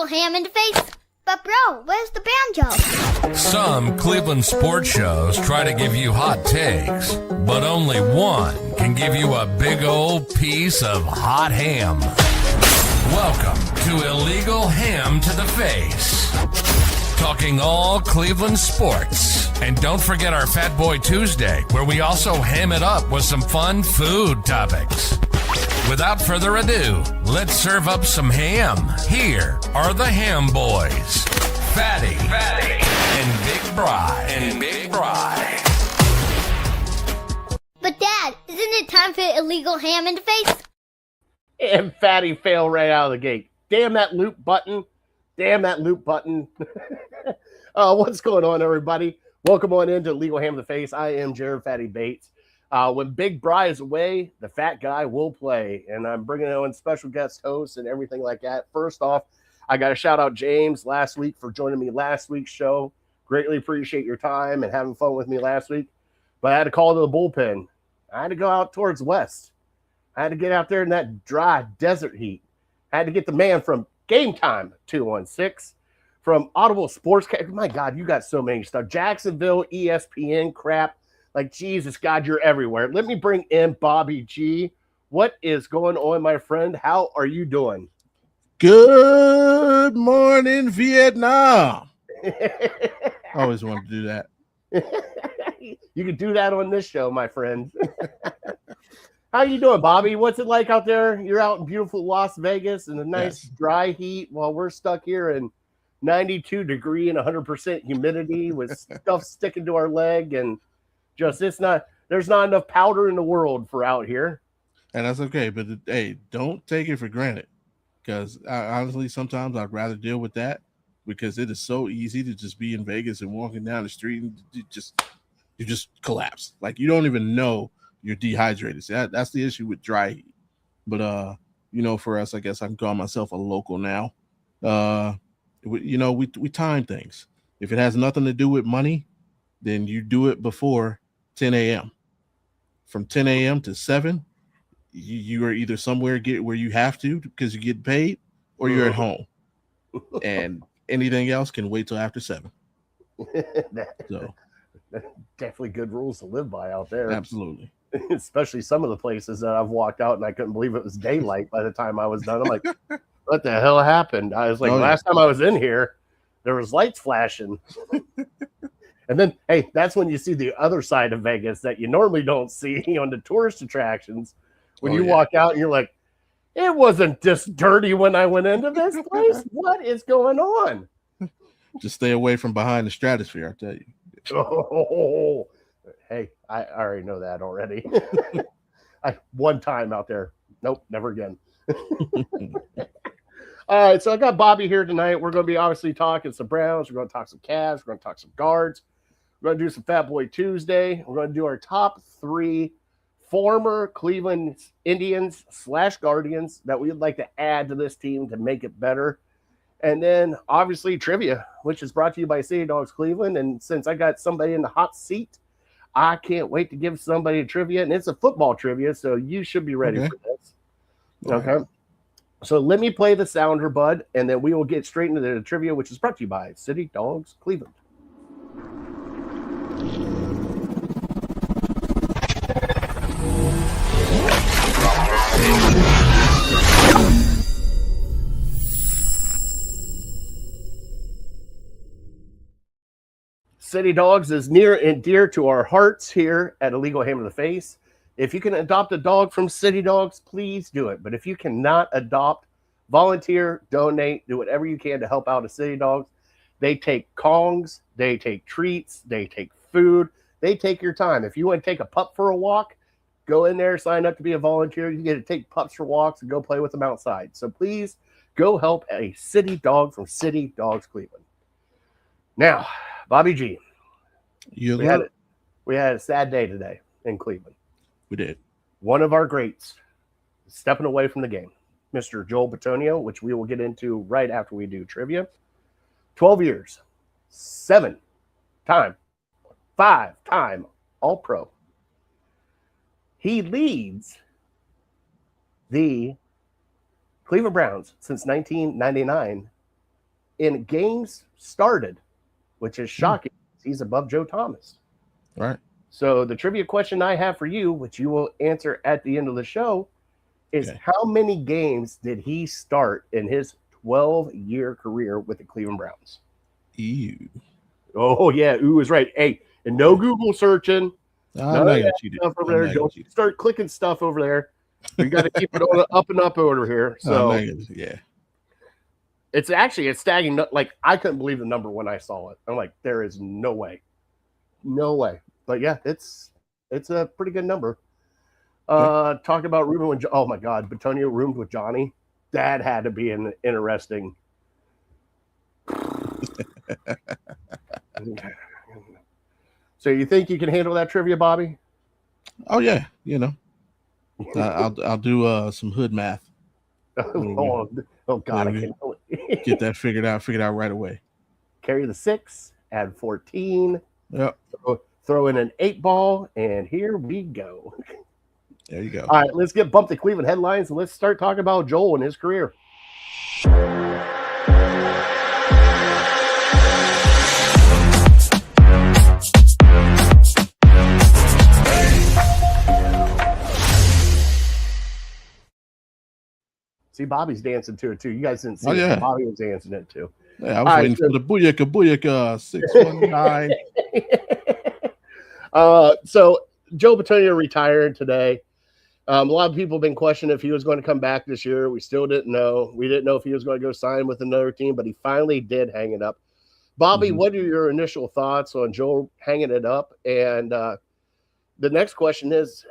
illegal ham in the face. But bro, where's the banjo? Some Cleveland sports shows try to give you hot takes, but only one can give you a big old piece of hot ham. Welcome to Illegal Ham to the Face. Talking all Cleveland sports. And don't forget our Fat Boy Tuesday, where we also ham it up with some fun food topics. Without further ado, let's serve up some ham. Here are the Ham Boys, Fatty, and Big Bry. But Dad, isn't it time for illegal ham in the face? And Fatty failed right out of the gate. Damn that loop button. What's going on, everybody? Welcome on into Legal Ham in the Face. I am Jared Fatty Bates. When Big Bry is away, the fat guy will play. And I'm bringing on special guest hosts and everything like that. First off, I got to shout out James last week for joining me last week's show. Greatly appreciate your time and having fun with me last week. But I had to call to the bullpen. I had to go out towards west. I had to get out there in that dry desert heat. I had to get the man from Game Time 216, from Audible Sports. My God, you got so many stuff. Jacksonville, ESPN crap. Like, Jesus, God, you're everywhere. Let me bring in Bobby G. What is going on, my friend? How are you doing? Good morning, Vietnam. I always wanted to do that. You can do that on this show, my friend. How you doing, Bobby? What's it like out there? You're out in beautiful Las Vegas in a nice dry heat while we're stuck here in 92 degree and 100% humidity with stuff sticking to our leg, and just there's not enough powder in the world for out here. And that's okay, but hey, don't take it for granted, because honestly, sometimes I'd rather deal with that, because it is so easy to just be in Vegas and walking down the street and you just collapse. Like, you don't even know you're dehydrated. So that's the issue with dry heat. But for us, I guess I can call myself a local now. We time things. If it has nothing to do with money, then you do it before 10 a.m. From 10 a.m. to 7, you are either somewhere where you have to because you get paid, or you're at home. And anything else can wait till after 7. So definitely good rules to live by out there. Absolutely. Especially some of the places that I've walked out and I couldn't believe it was daylight by the time I was done. I'm like, what the hell happened? I was like, last time I was in here, there was lights flashing. And then, hey, that's when you see the other side of Vegas that you normally don't see on the tourist attractions. When you walk out and you're like, it wasn't this dirty when I went into this place. What is going on? Just stay away from behind the stratosphere, I tell you. Oh, hey, I already know that already. One time out there. Nope, never again. All right, so I got Bobby here tonight. We're going to be obviously talking some Browns. We're going to talk some Cavs. We're going to talk some guards. We're going to do some Fat Boy Tuesday. We're going to do our top 3 former Cleveland Indians / Guardians that we'd like to add to this team to make it better. And then, obviously, trivia, which is brought to you by City Dogs Cleveland. And since I got somebody in the hot seat, I can't wait to give somebody a trivia. And it's a football trivia, so you should be ready for this. Okay. So let me play the sounder, bud, and then we will get straight into the trivia, which is brought to you by City Dogs Cleveland. City Dogs is near and dear to our hearts here at Illegal Ham in the Face. If you can adopt a dog from City Dogs, please do it. But if you cannot adopt, volunteer, donate, do whatever you can to help out a City Dogs. They take Kongs, they take treats, they take food, they take your time. If you want to take a pup for a walk, go in there, sign up to be a volunteer. You get to take pups for walks and go play with them outside. So please go help a City Dog from City Dogs Cleveland. Now, Bobby G, we had a sad day today in Cleveland. We did. One of our greats stepping away from the game, Mr. Joel Bitonio, which we will get into right after we do trivia. 12 years, 5-time All-Pro. He leads the Cleveland Browns since 1999 in games started, which is shocking. He's above Joe Thomas. Right. So the trivia question I have for you, which you will answer at the end of the show, is how many games did he start in his 12-year career with the Cleveland Browns? Ew. Oh, yeah. Ooh is right. Hey, and no Google searching. I'm not gonna cheat Stuff over there. Don't start clicking stuff over there. We got to keep it on up and up order here. So it's actually a staggering. Like, I couldn't believe the number when I saw it. I'm like, there is no way. No way. But yeah, it's a pretty good number. Talking about rooming with, oh my God, Batonio roomed with Johnny. That had to be an interesting. So you think you can handle that trivia, Bobby? Oh yeah, you know, I'll do some hood math. Oh God, I can't get that figured out right away. Carry the 6, add 14. Yep. Throw in an 8 ball, and here we go. There you go. All right, let's get bumped to Cleveland headlines, and let's start talking about Joel and his career. See, Bobby's dancing to it too. You guys didn't see it. Yeah. Bobby was dancing it too. Yeah, I was waiting for the booyaka 619. So Joe Batonio retired today. A lot of people have been questioning if he was going to come back this year. We still didn't know. We didn't know if he was going to go sign with another team, but he finally did hang it up. Bobby, what are your initial thoughts on Joe hanging it up? And the next question is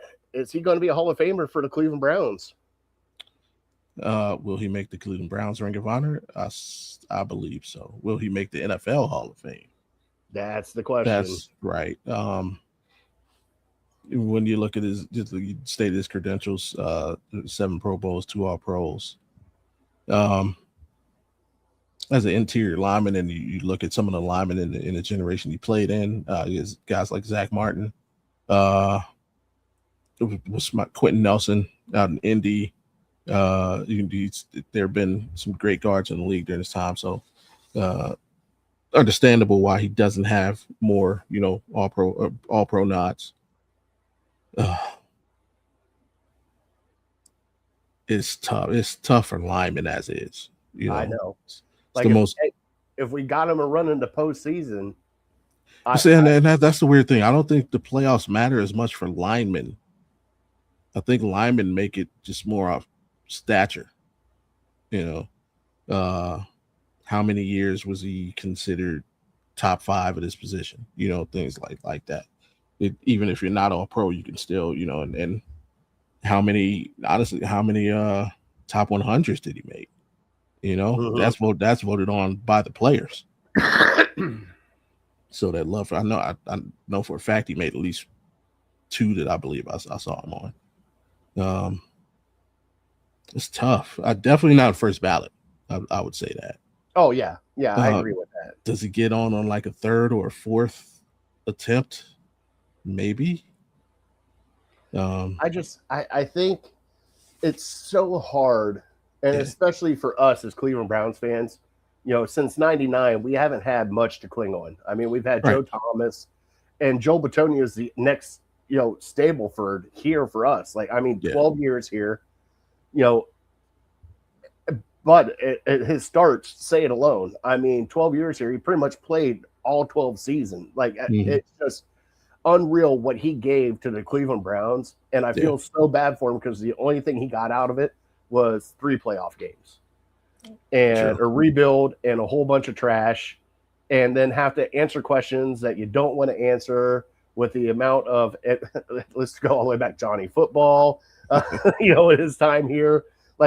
he going to be a Hall of Famer for the Cleveland Browns? Will he make the Cleveland Browns Ring of Honor? I believe so. Will he make the NFL Hall of Fame? That's the question. That's right. When you look at his, just you state his credentials, 7 Pro Bowls, 2 All-Pros. As an interior lineman, and you look at some of the linemen in the generation he played in, guys like Zach Martin, was Quentin Nelson out in Indy. There have been some great guards in the league during this time, so understandable why he doesn't have more, all pro nods. It's tough. It's tough for linemen as is. I know. It's like if we got him a run in the postseason, that's the weird thing. I don't think the playoffs matter as much for linemen. I think linemen make it just more off stature. How many years was he considered top 5 at his position? Things like that. Even if you're not all pro, you can still, and how many top 100s did he make? That's voted on by the players. So that love for, I know for a fact he made at least 2 that I believe I saw him on. It's tough. Definitely not first ballot. I would say that. Oh yeah, I agree with that. Does he get on like a 3rd or a 4th attempt? Maybe. I think it's so hard, and especially for us as Cleveland Browns fans, since '99 we haven't had much to cling on. I mean, we've had Joe Thomas, and Joe Batonio is the next Stableford here for us. 12 years here, but his starts say it alone. I mean, 12 years here, he pretty much played all 12 seasons. It's just unreal what he gave to the Cleveland Browns, and I feel so bad for him because the only thing he got out of it was 3 playoff games and a rebuild and a whole bunch of trash, and then have to answer questions that you don't want to answer with the amount of let's go all the way back Johnny football, his time here,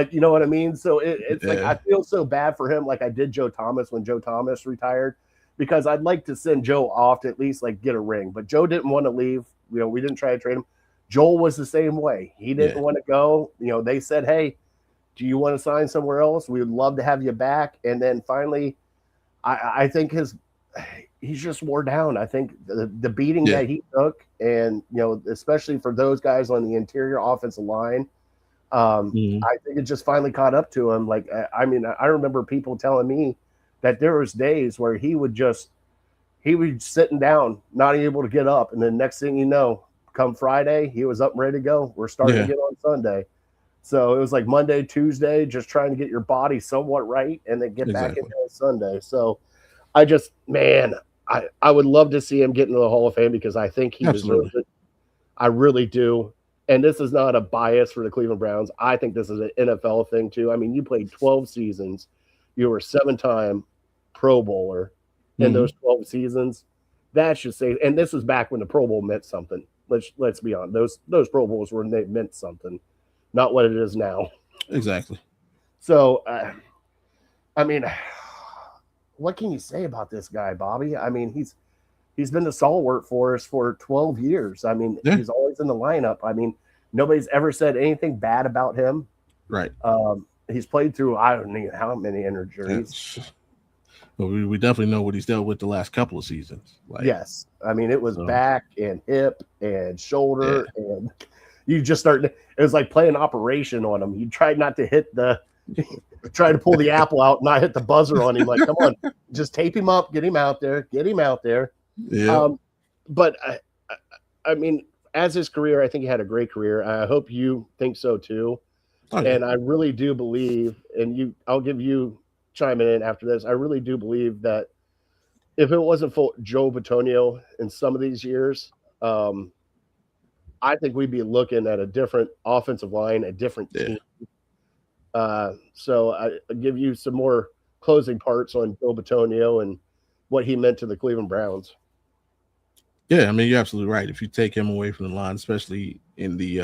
you know what I mean? So it's like I feel so bad for him, like I did Joe Thomas when Joe Thomas retired. Because I'd like to send Joe off to at least get a ring. But Joe didn't want to leave. We didn't try to trade him. Joel was the same way. He didn't want to go. They said, hey, do you want to sign somewhere else? We would love to have you back. And then finally, I think he's just wore down. I think the beating that he took, and, especially for those guys on the interior offensive line, I think it just finally caught up to him. I remember people telling me that there was days where he would sitting down, not able to get up, and then next thing you know, come Friday, he was up and ready to go. We're starting again on Sunday. So it was like Monday, Tuesday, just trying to get your body somewhat right and then get back into on Sunday. So I just, man, I would love to see him get into the Hall of Fame because I think he deserves it. I really do. And this is not a bias for the Cleveland Browns. I think this is an NFL thing too. I mean, you played 12 seasons. You were a 7-time Pro Bowler in those 12 seasons. That should say, and this was back when the Pro Bowl meant something. Let's be honest. Those Pro Bowls they meant something, not what it is now. Exactly. So, I mean, what can you say about this guy, Bobby? I mean, he's been the stalwart for us for 12 years. I mean, he's always in the lineup. I mean, nobody's ever said anything bad about him. Right. He's played through, I don't know how many injuries. But we definitely know what he's dealt with the last couple of seasons. Yes. I mean, it was back and hip and shoulder. And you just it was like playing operation on him. You tried not to try to pull the apple out, not hit the buzzer on him. Like, come on, just tape him up, get him out there. Yeah. But I mean, as his career, I think he had a great career. I hope you think so too. And I really do believe, and I'll give you chiming in after this. I really do believe that if it wasn't for Joe Bitonio in some of these years, I think we'd be looking at a different offensive line, a different team. So I'll give you some more closing parts on Joe Bitonio and what he meant to the Cleveland Browns. Yeah, I mean, you're absolutely right. If you take him away from the line, especially in the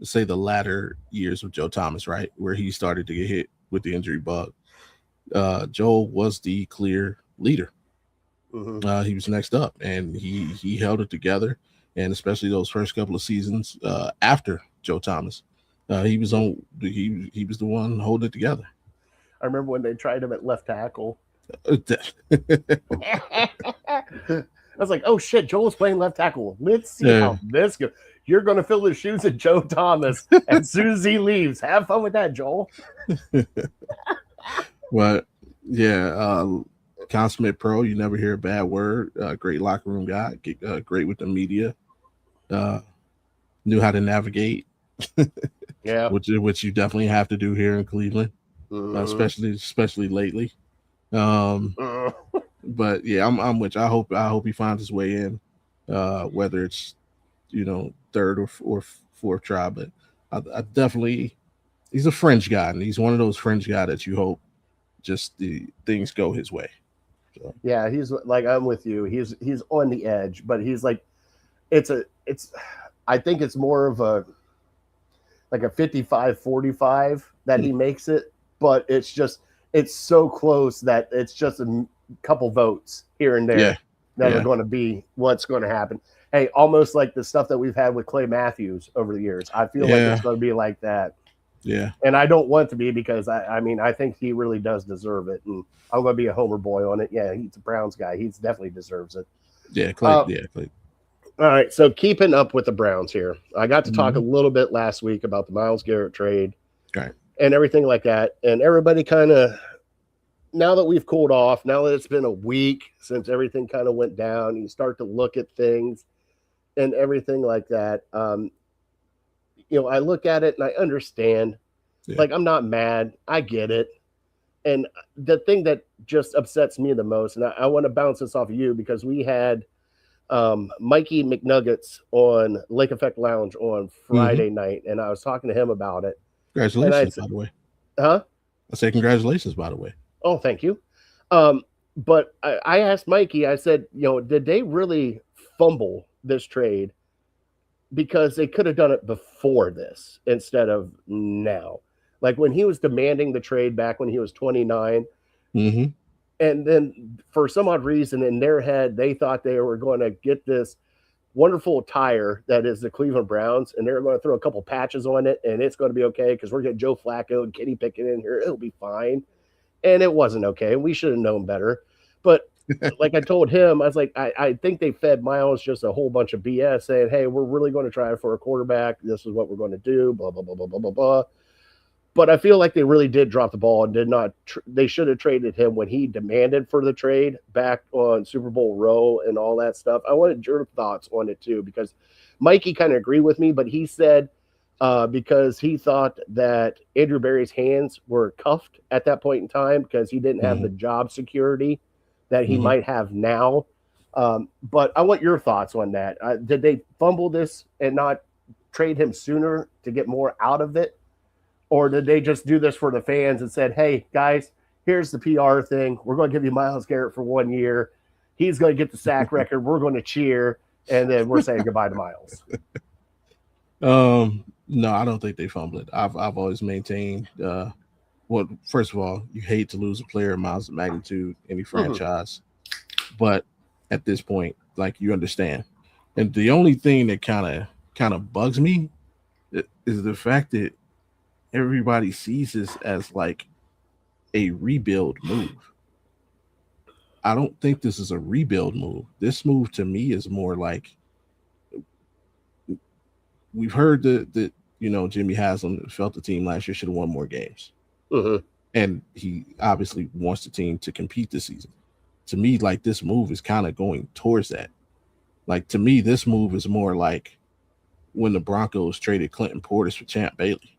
say the latter years of Joe Thomas, right, where he started to get hit with the injury bug, Joe was the clear leader. He was next up, and he held it together. And especially those first couple of seasons after Joe Thomas, he was the one holding it together. I remember when they tried him at left tackle. I was like, oh shit, Joel's playing left tackle. Let's see how this goes. You're going to fill the shoes of Joe Thomas as soon as he leaves. Have fun with that, Joel. But yeah, consummate pro. You never hear a bad word. Great locker room guy. Great with the media. Knew how to navigate. Yeah, which you definitely have to do here in Cleveland, especially lately. But yeah, I'm with you. I hope he finds his way in, whether it's third or fourth try. But I definitely, he's a fringe guy, and he's one of those fringe guys that you hope just the things go his way. So. Yeah, he's like, I'm with you. He's on the edge, but he's like, I think it's more of a 55-45 that he makes it, but it's so close that it's just a couple votes here and there that are going to be what's going to happen. Hey, almost like the stuff that we've had with Clay Matthews over the years. I feel like it's going to be like that. Yeah. And I don't want to be because I think he really does deserve it. And I'm going to be a homer boy on it. Yeah, he's a Browns guy. He definitely deserves it. Yeah, Clay. Clay. All right, so keeping up with the Browns here. I got to talk a little bit last week about the Myles Garrett trade and everything like that. And everybody kind of, now that we've cooled off, now that it's been a week since everything kind of went down, you start to look at things and everything like that. I look at it and I understand. Yeah. Like, I'm not mad. I get it. And the thing that just upsets me the most, and I want to bounce this off of you because we had Mikey McNuggets on Lake Effect Lounge on Friday night, and I was talking to him about it. Congratulations, by the way. Huh? I say congratulations, by the way. Oh, thank you. But I asked Mikey, I said, did they really fumble this trade? Because they could have done it before this instead of now. Like when he was demanding the trade back when he was 29. Mm-hmm. And then for some odd reason in their head, they thought they were going to get this wonderful attire that is the Cleveland Browns, and they're going to throw a couple patches on it, and it's going to be okay because we're getting Joe Flacco and Kenny Pickett in here. It'll be fine. And it wasn't okay. We should have known better. But like I told him, I was like, I think they fed Myles just a whole bunch of BS saying, hey, we're really going to try for a quarterback. This is what we're going to do, blah, blah, blah, blah, blah, blah, blah. But I feel like they really did drop the ball and did not. They should have traded him when he demanded for the trade back on Super Bowl row and all that stuff. I wanted your thoughts on it too, because Mikey kind of agreed with me, but he said because he thought that Andrew Berry's hands were cuffed at that point in time because he didn't have the job security that he might have now. But I want your thoughts on that. Did they fumble this and not trade him sooner to get more out of it? Or did they just do this for the fans and said, hey, guys, here's the PR thing. We're going to give you Myles Garrett for 1 year. He's going to get the sack record. We're going to cheer. And then we're saying goodbye to Myles. No, I don't think they fumbled it. I've always maintained, well, first of all, you hate to lose a player of Myles' magnitude, any franchise. But at this point, like, you understand. And the only thing that kind of bugs me is the fact that everybody sees this as like a rebuild move. I don't think this is a rebuild move. This move to me is more like, we've heard that Jimmy Haslam felt the team last year should have won more games. And he obviously wants the team to compete this season. To me, like, this move is kind of going towards that. Like, to me, this move is more like when the Broncos traded Clinton Portis for Champ Bailey.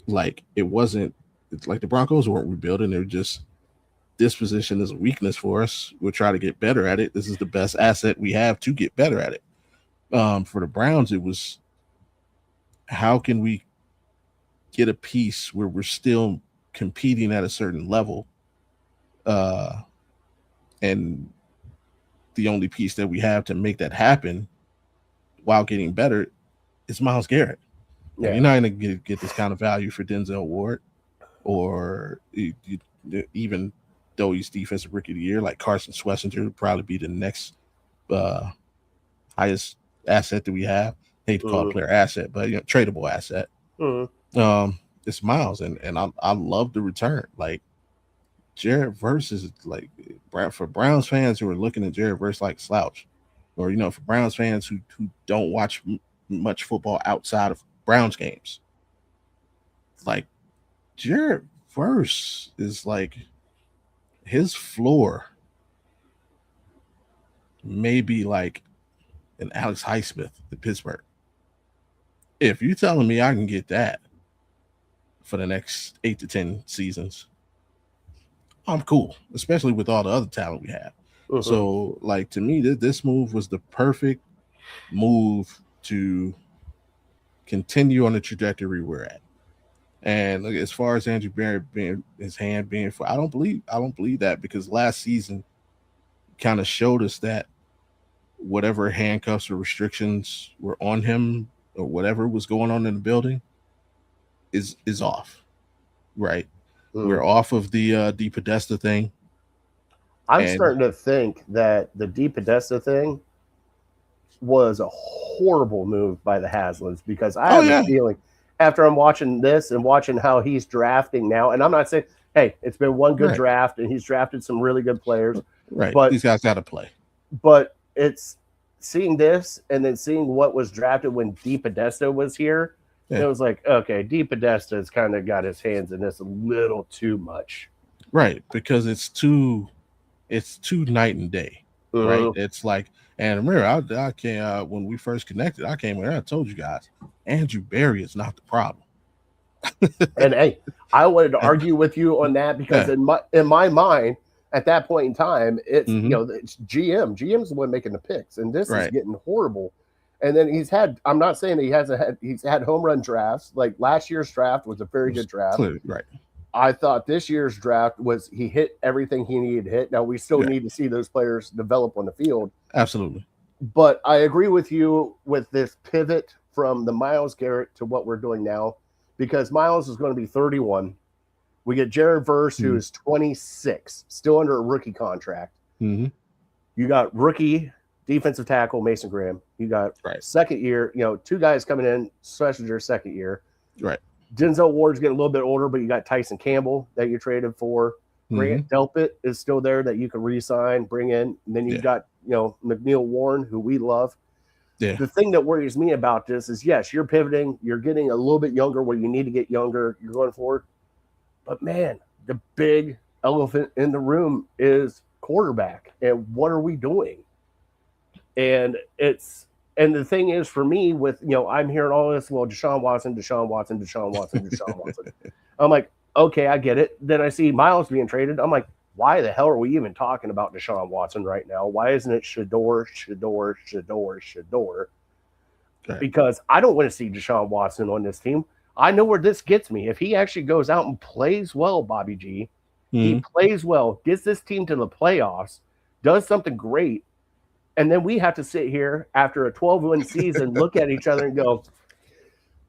Like, it's like the Broncos weren't rebuilding. They're just, this position is a weakness for us. We'll try to get better at it. This is the best asset we have to get better at it. For the Browns, it was, how can we get a piece where we're still competing at a certain level? And the only piece that we have to make that happen while getting better is Myles Garrett. Yeah. You're not going to get this kind of value for Denzel Ward, or even though he's defensive rookie of the year, like Carson Schlesinger would probably be the next highest asset that we have. I hate to call it player asset, but tradable asset. It's Myles, and I love the return. Like, Jared Verse is like, for Browns fans who are looking at Jared Verse like slouch, or for Browns fans who don't watch much football outside of Browns games, like, Jared Verse is like, his floor may be like an Alex Highsmith in Pittsburgh. If you're telling me I can get that for the next 8 to 10 seasons, I'm cool, especially with all the other talent we have. So, like, to me, this move was the perfect move to continue on the trajectory we're at. And as far as Andrew Berry being his hand being for, I don't believe that, because last season kind of showed us that whatever handcuffs or restrictions were on him, or whatever was going on in the building, is off. Right. We're off of the Podesta thing. I'm starting to think that the Podesta thing was a horrible move by the Haslams, because I have a feeling, after I'm watching this and watching how he's drafting now, and I'm not saying, hey, it's been one good draft and he's drafted some really good players. Right. But these guys got to play. But it's seeing this and then seeing what was drafted when Podesta was here. It was like, okay, Podesta has kind of got his hands in this a little too much. Right. Because it's too night and day. Right. It's like, and remember, I came when we first connected, I came here, I told you guys, Andrew Berry is not the problem. And hey, I wanted to argue with you on that, because in my mind, at that point in time, it's it's GM. GM's the one making the picks, and this is getting horrible. And then he's not saying that he's had home run drafts. Like, last year's draft was a very good draft. Clearly, right. I thought this year's draft he hit everything he needed to hit. Now, we still need to see those players develop on the field. Absolutely. But I agree with you with this pivot from the Myles Garrett to what we're doing now, because Myles is going to be 31. We get Jared Verse, who is 26, still under a rookie contract. You got rookie defensive tackle Mason Graham. You got second year, two guys coming in, Schlesinger second year. Right. Denzel Ward's getting a little bit older, but you got Tyson Campbell that you traded for. Grant Delpit is still there that you can re-sign, bring in. And then you got, McNeil Warren, who we love. Yeah. The thing that worries me about this is, yes, you're pivoting, you're getting a little bit younger where you need to get younger, you're going forward. But man, the big elephant in the room is quarterback. And what are we doing? And the thing is for me with, I'm hearing all this, well, Deshaun Watson. I'm like, okay, I get it. Then I see Miles being traded. I'm like, why the hell are we even talking about Deshaun Watson right now? Why isn't it Shador? Right. Because I don't want to see Deshaun Watson on this team. I know where this gets me. If he actually goes out and plays well, Bobby G, he plays well, gets this team to the playoffs, does something great, and then we have to sit here after a 12-win season, look at each other and go,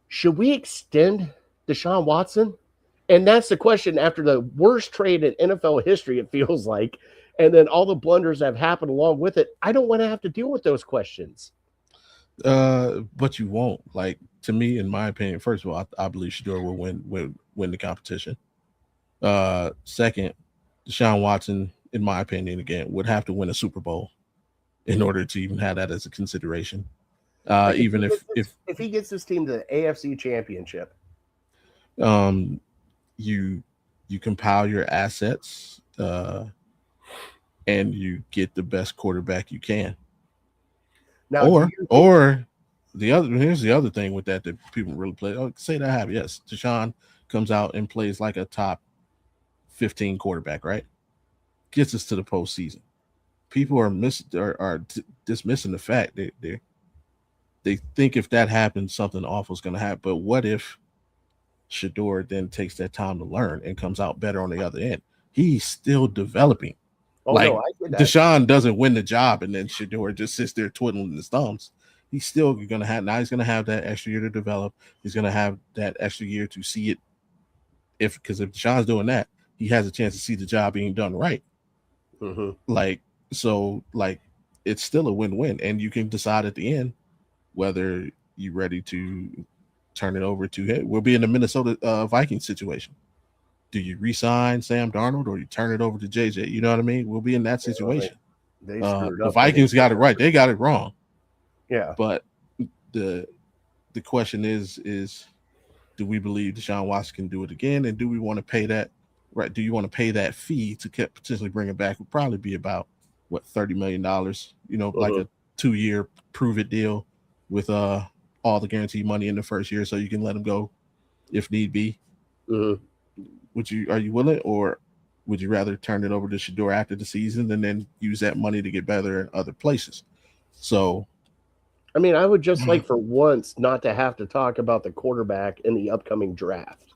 should we extend Deshaun Watson? And that's the question after the worst trade in NFL history, it feels like, and then all the blunders that have happened along with it. I don't want to have to deal with those questions. But you won't. Like, to me, in my opinion, first of all, I believe Shador will win the competition. Second, Deshaun Watson, in my opinion, again, would have to win a Super Bowl in order to even have that as a consideration. Even if he gets this team to the AFC Championship, you compile your assets and you get the best quarterback you can. Now, here's the other thing with that people really play. Oh, say that happen. Yes, Deshaun comes out and plays like a top 15 quarterback, right? Gets us to the postseason. People are dismissing the fact that they think if that happens, something awful is going to happen. But what if Shador then takes that time to learn and comes out better on the other end? He's still developing. Deshaun doesn't win the job and then Shador just sits there twiddling his thumbs. He's still going to have that extra year to develop. He's going to have that extra year to see it. Because if Deshaun's doing that, he has a chance to see the job being done right. Mm-hmm. It's still a win-win, and you can decide at the end whether you're ready to turn it over to him. We'll be in the Minnesota Vikings situation. Do you re-sign Sam Darnold or you turn it over to JJ? You know what I mean? We'll be in that situation. They screwed up. The Vikings got it right. They got it wrong. Yeah. But the question is do we believe Deshaun Watson can do it again? And do we want to pay that? Right? Do you want to pay that fee to potentially bring it back? Would probably be about $30 million. Like a 2-year prove it deal with all the guaranteed money in the first year, so you can let him go if need be. Mm-hmm. Are you willing, or would you rather turn it over to Shador after the season and then use that money to get better in other places? So, I mean, I would just like for once not to have to talk about the quarterback in the upcoming draft.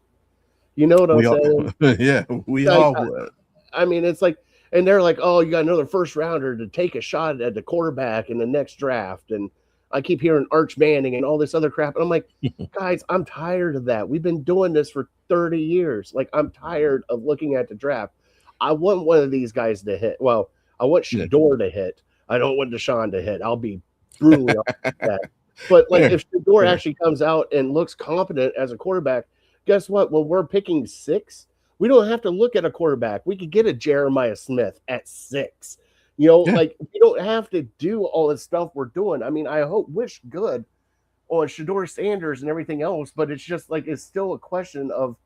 You know what I'm saying? Yeah, we all would. I mean, it's like, and they're like, oh, you got another first rounder to take a shot at the quarterback in the next draft. And I keep hearing Arch Manning and all this other crap. And I'm like, guys, I'm tired of that. We've been doing this for 30 years. Like, I'm tired of looking at the draft. I want one of these guys to hit. Well, I want Shador to hit. I don't want Deshaun to hit. I'll be brutally honest with that. But if Shador actually comes out and looks competent as a quarterback, guess what? When we're picking 6, we don't have to look at a quarterback. We could get a Jeremiah Smith at 6. We don't have to do all the stuff we're doing. I mean, I wish good on Shador Sanders and everything else, but it's just it's still a question of,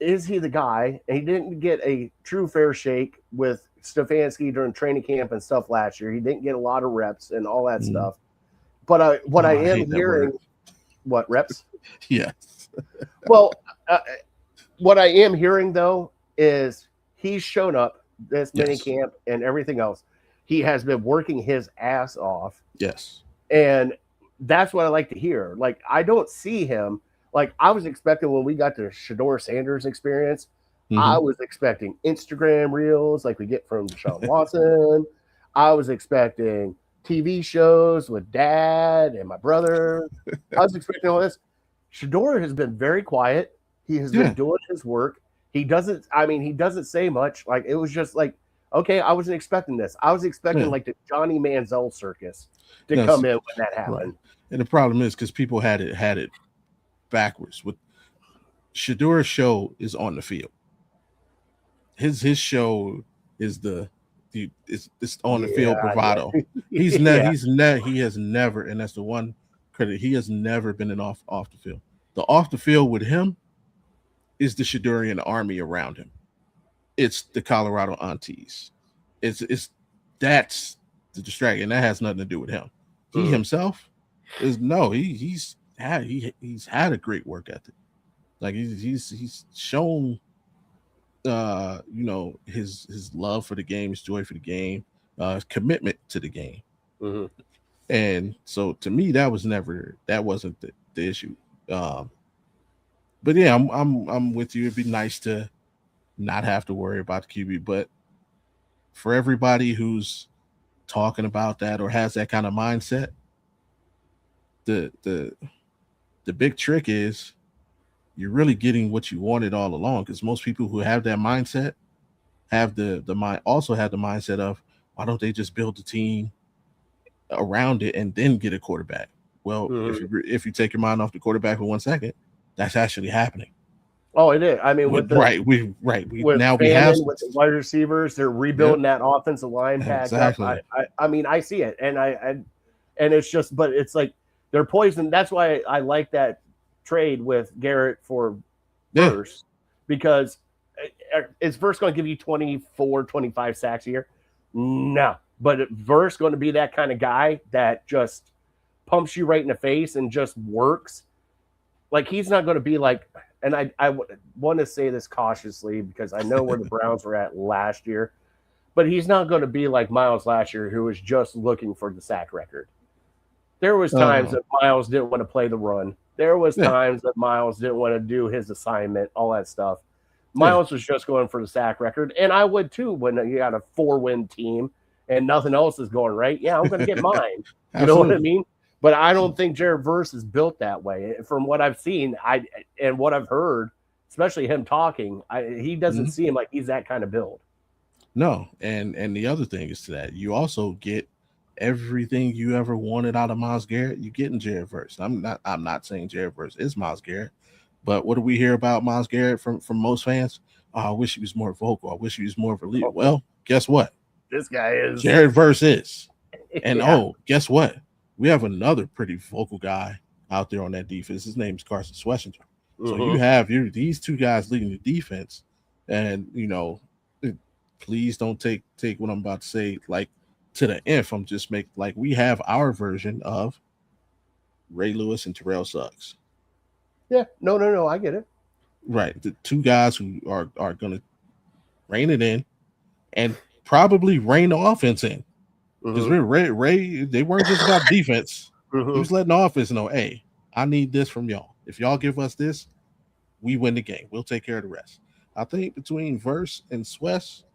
is he the guy? And he didn't get a true fair shake with Stefanski during training camp and stuff last year. He didn't get a lot of reps and all that stuff. But I am hearing, what reps? Yes. Well, what I am hearing though is he's shown up this mini camp and everything else. He has been working his ass off. Yes. And that's what I like to hear. I don't see him. I was expecting when we got the Shador Sanders experience, I was expecting Instagram reels like we get from Deshaun Watson. I was expecting TV shows with dad and my brother. I was expecting all this. Shador has been very quiet. He has been doing his work. He doesn't say much. It was just okay, I wasn't expecting this. I was expecting the Johnny Manziel circus to come in when that happened. Right. And the problem is because people had it backwards. With Shador's show is on the field. His show is the it's on the field bravado. He has never, and that's the one credit, he has never been an off the field. The off the field with him is the Shadurian army around him. It's the Colorado aunties. It's that's the distraction. That has nothing to do with him. He himself is he's had a great work ethic. Like he's shown his love for the game, his joy for the game, his commitment to the game. And so to me that wasn't the issue. But yeah, I'm with you. It'd be nice to not have to worry about the QB, but for everybody who's talking about that or has that kind of mindset, the big trick is you're really getting what you wanted all along, because most people who have that mindset have the mindset of, why don't they just build the team around it and then get a quarterback? Well, if you take your mind off the quarterback for 1 second, that's actually happening. Oh, it is. I mean, with the wide receivers, they're rebuilding that offensive line pack. Exactly. I mean, I see it, and it's just, but it's like they're poisoned. That's why I like that trade with Garrett for Verse, because is Verse going to give you 24, 25 sacks a year? No, but Verse going to be that kind of guy that just pumps you right in the face and just works. Like, he's not going to be like, and I want to say this cautiously because I know where the Browns were at last year, but he's not going to be like Miles last year, who was just looking for the sack record. There was times that Miles didn't want to play the run. There was times that Miles didn't want to do his assignment, all that stuff. Miles was just going for the sack record, and I would too when you got a 4-win team and nothing else is going right. Yeah, I'm going to get mine. You know what I mean? But I don't think Jared Verse is built that way. From what I've seen, and what I've heard, especially him talking, he doesn't seem like he's that kind of build. No, and the other thing is to that, you also get everything you ever wanted out of Myles Garrett. You get in Jared Verse. I'm not saying Jared Verse is Myles Garrett, but what do we hear about Myles Garrett from most fans? Oh, I wish he was more vocal. I wish he was more of a leader. Well, guess what? This guy is. Jared Verse is. And guess what? We have another pretty vocal guy out there on that defense. His name is Carson Schwarzenegger. So you have these two guys leading the defense, and please don't take what I'm about to say like to the nth. I'm just we have our version of Ray Lewis and Terrell Suggs. Yeah, no, I get it. Right, the two guys who are going to rein it in and probably rein the offense in. Because Ray, they weren't just about defense. He was letting the offense know, hey, I need this from y'all. If y'all give us this, we win the game. We'll take care of the rest. I think between Verse and Swess,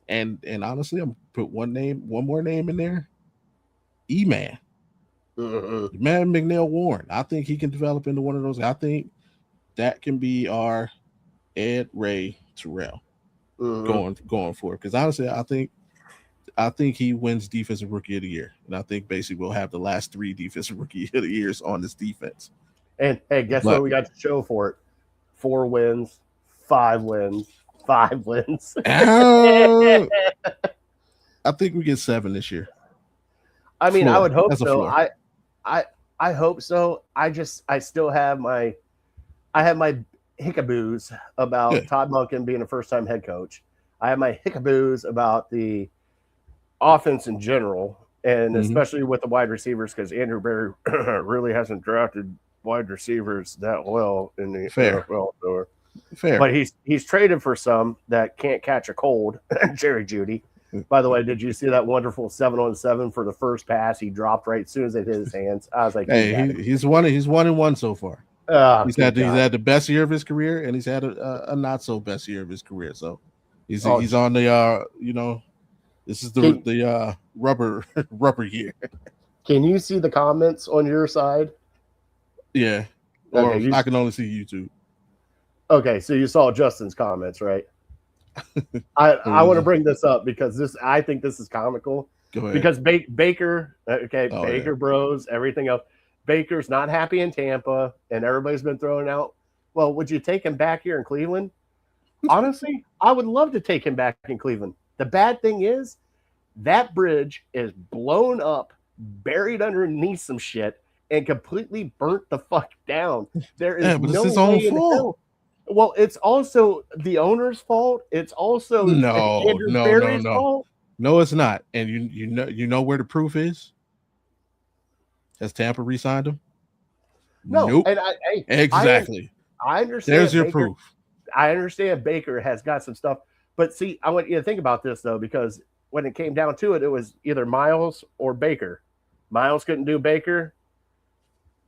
and honestly, I'm gonna put one more name in there. E-Man. Man McNeil Warren. I think he can develop into one of those. I think that can be our Ed Ray Terrell going forward. Because honestly, I think he wins Defensive Rookie of the Year. And I think basically we'll have the last 3 Defensive Rookie of the Years on this defense. And hey, guess what we got to show for it? 4 wins, 5 wins, 5 wins. I think we get 7 this year. I mean, I would hope so. I hope so. I still have my hickaboos about Todd Monken being a first-time head coach. I have my hickaboos about the offense in general, and especially with the wide receivers, because Andrew Berry really hasn't drafted wide receivers that well in the NFL. Fair. But he's traded for some that can't catch a cold. Jerry Jeudy. By the way, did you see that wonderful 7-on-7 for the first pass? He dropped right as soon as it hit his hands. I was like, hey, he's 1-1 so far. He's had the best year of his career, and he's had a not so best year of his career. So he's on the this is the rubber year. Can you see the comments on your side? Yeah. Or I can only see YouTube. Okay, so you saw Justin's comments, right? I want to bring this up because I think this is comical. Go ahead. Because Baker, Baker Bros, everything else. Baker's not happy in Tampa, and everybody's been throwing out, well, would you take him back here in Cleveland? Honestly, I would love to take him back in Cleveland. The bad thing is That bridge is blown up, buried underneath some shit, and completely burnt the fuck down. There is Yeah, but it's no his own way in fault. hell. Well, it's also the owner's fault. It's also No, Andrew no, no, Berry's no. fault. No, it's not. And you know where the proof is? Has Tampa re-signed him? No, Nope. and Exactly. I understand There's your Baker. proof. I understand Baker has got some stuff, but see, I want you to think about this though, because when it came down to it, it was either Miles or Baker. Miles couldn't do Baker.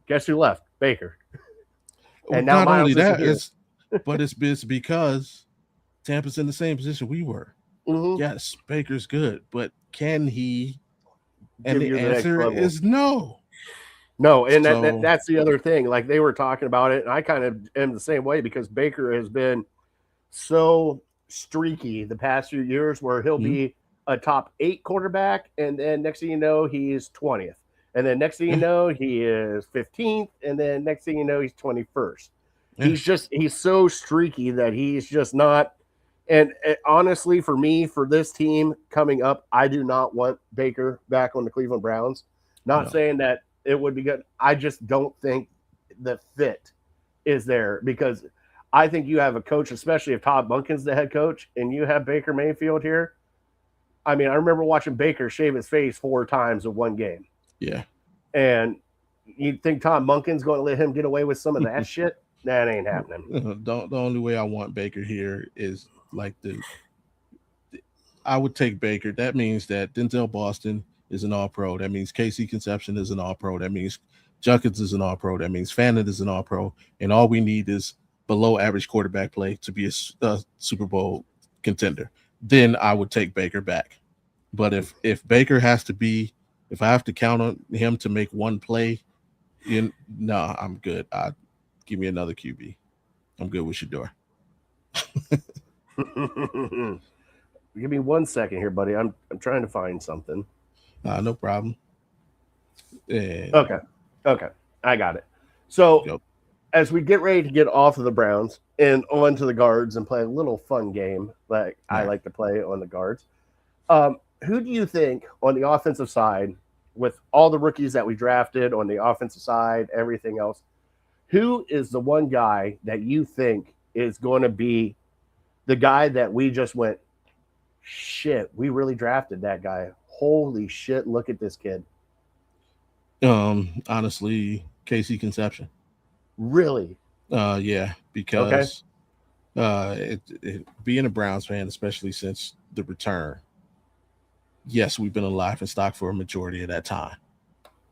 Guess who left? Baker. Well, And now not only Miles isn't that, here. it's because Tampa's in the same position we were. Mm-hmm. Yes, Baker's good, but can he? And Give the you the next answer level. is no. No, and So that's the other thing. Like they were talking about it, and I kind of am the same way because Baker has been so streaky the past few years where he'll be a top 8 quarterback, and then next thing you know, he's 20th. And then next thing you know, he is 15th, and then next thing you know, he's 21st. He's so streaky that he's just not. And honestly, for me, for this team coming up, I do not want Baker back on the Cleveland Browns. Not saying that it would be good. I just don't think the fit is there because I think you have a coach, especially if Todd Monken's the head coach, and you have Baker Mayfield here. I mean, I remember watching Baker shave his face 4 times in one game. Yeah. And you think Todd Monken's going to let him get away with some of that shit? That ain't happening. The only way I want Baker here is like I would take Baker. That means that Denzel Boston is an all-pro. That means Casey Conception is an all-pro. That means Junkins is an all-pro. That means Fannin is an all-pro. And all we need is below average quarterback play to be a Super Bowl contender. Then I would take Baker back. But if Baker has to be, if I have to count on him to make one play, I'm good. Give me another QB. I'm good with Shador. Give me 1 second here, buddy. I'm trying to find something. No problem. Okay. I got it. So as we get ready to get off of the Browns and on to the guards and play a little fun game like I like to play on the guards, who do you think on the offensive side, with all the rookies that we drafted on the offensive side, everything else, who is the one guy that you think is going to be the guy that we just went, shit, we really drafted that guy. Holy shit, look at this kid. Honestly, Casey Conception. Really? Yeah, because being a Browns fan, especially since the return, yes, we've been alive and stock for a majority of that time.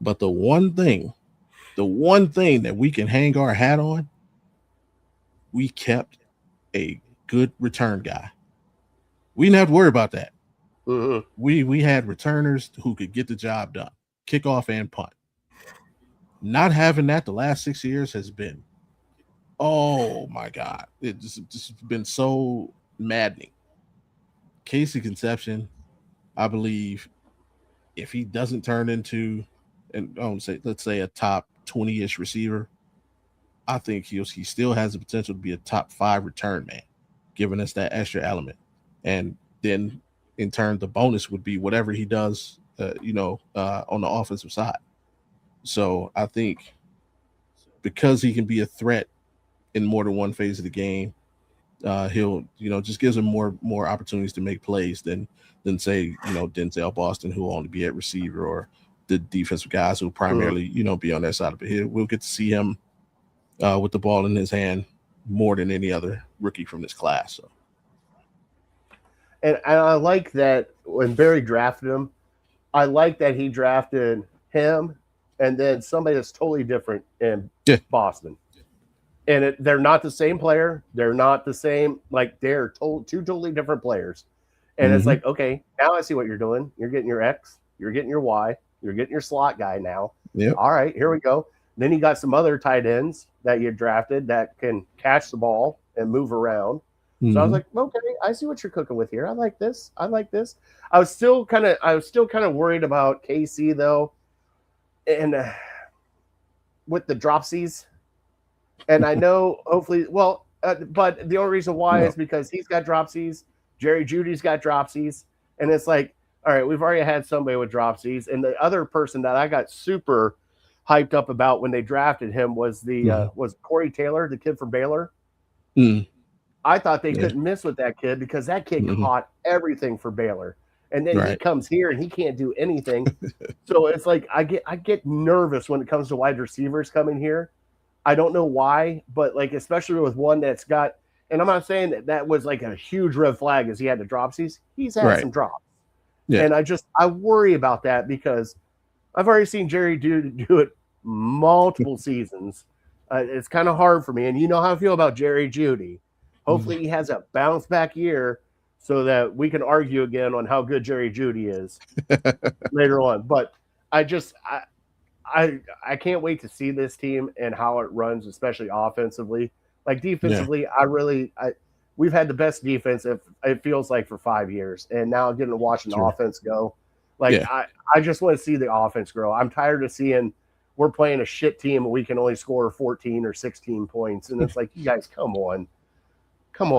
But the one thing that we can hang our hat on, we kept a good return guy. We didn't have to worry about that. Mm-hmm. We had returners who could get the job done, kickoff and punt. Not having that the last 6 years has been, oh my God, it's just been so maddening. Casey Conception, I believe, if he doesn't turn into, let's say a top 20-ish receiver, I think he still has the potential to be a top 5 return man, giving us that extra element. And then in turn, the bonus would be whatever he does, on the offensive side. So I think because he can be a threat in more than one phase of the game, he'll, just gives him more opportunities to make plays than say, Denzel Boston, who will only be at receiver, or the defensive guys who primarily, be on that side of it. We'll get to see him with the ball in his hand more than any other rookie from this class. So. And I like that when Barry drafted him, I like that he drafted him and then somebody that's totally different in Boston. And they're not the same player. They're not the same. Like, they're two totally different players. And it's like, okay, now I see what you're doing. You're getting your X. You're getting your Y. You're getting your slot guy now. Yep. All right, here we go. Then you got some other tight ends that you drafted that can catch the ball and move around. So I was like, okay, I see what you're cooking with here. I like this. I was still kind of worried about KC though, and with the dropsies. And I know hopefully, but the only reason why is because he's got dropsies. Jerry Judy's got dropsies, and it's like, all right, we've already had somebody with dropsies, and the other person that I got super hyped up about when they drafted him was was Corey Taylor, the kid from Baylor. Mm. I thought they Yeah. couldn't miss with that kid because that kid Mhm. caught everything for Baylor. And then he Right. comes here and he can't do anything. So it's like I get nervous when it comes to wide receivers coming here. I don't know why, but like especially with one that's got, and I'm not saying that was like a huge red flag as he had the dropsies. He's had Right. some drops. Yeah. And I worry about that because I've already seen Jerry do it multiple seasons. It's kind of hard for me, and you know how I feel about Jerry Judy. Hopefully, he has a bounce back year so that we can argue again on how good Jerry Judy is later on. But I just I can't wait to see this team and how it runs, especially offensively. Like defensively, we've had the best defense it feels like for 5 years, and now getting to watch an offense go. Like Yeah. I just want to see the offense grow. I'm tired of seeing we're playing a shit team and we can only score 14 or 16 points, and it's like you guys, come on.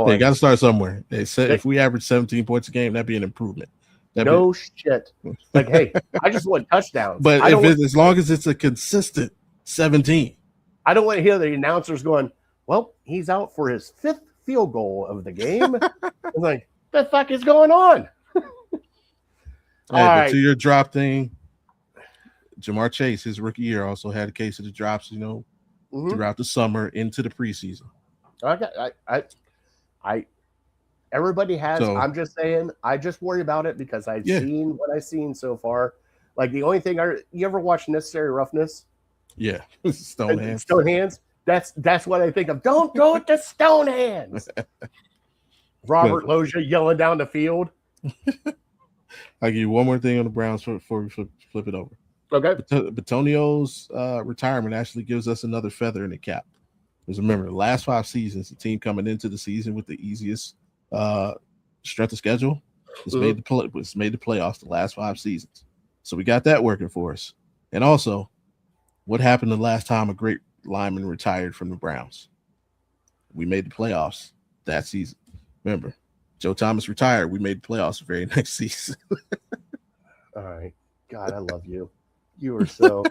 They got to start somewhere. They said They- if we average 17 points a game, that'd be an improvement. Shit. Like, hey, I just want touchdowns. But as long as it's a consistent 17, I don't want to hear the announcers going, "Well, he's out for his 5th field goal of the game." I'm like, the fuck is going on? But to your drop thing, Jamar Chase, his rookie year, also had a case of the drops, throughout the summer into the preseason. Everybody has. So, I'm just saying. I just worry about it because I've seen what I've seen so far. Like the only thing you ever watch Necessary Roughness? Yeah, Stone Hands. Stone Hands. That's what I think of. Don't throw it to Stone Hands. Robert Loggia yelling down the field. I'll give you one more thing on the Browns before we flip it over. Okay. Batonio's retirement actually gives us another feather in the cap. Because remember, the last 5 seasons, the team coming into the season with the easiest strength of schedule made the playoffs the last 5 seasons. So we got that working for us. And also, what happened the last time a great lineman retired from the Browns? We made the playoffs that season. Remember, Joe Thomas retired. We made the playoffs the very next season. All right. God, I love you. You are so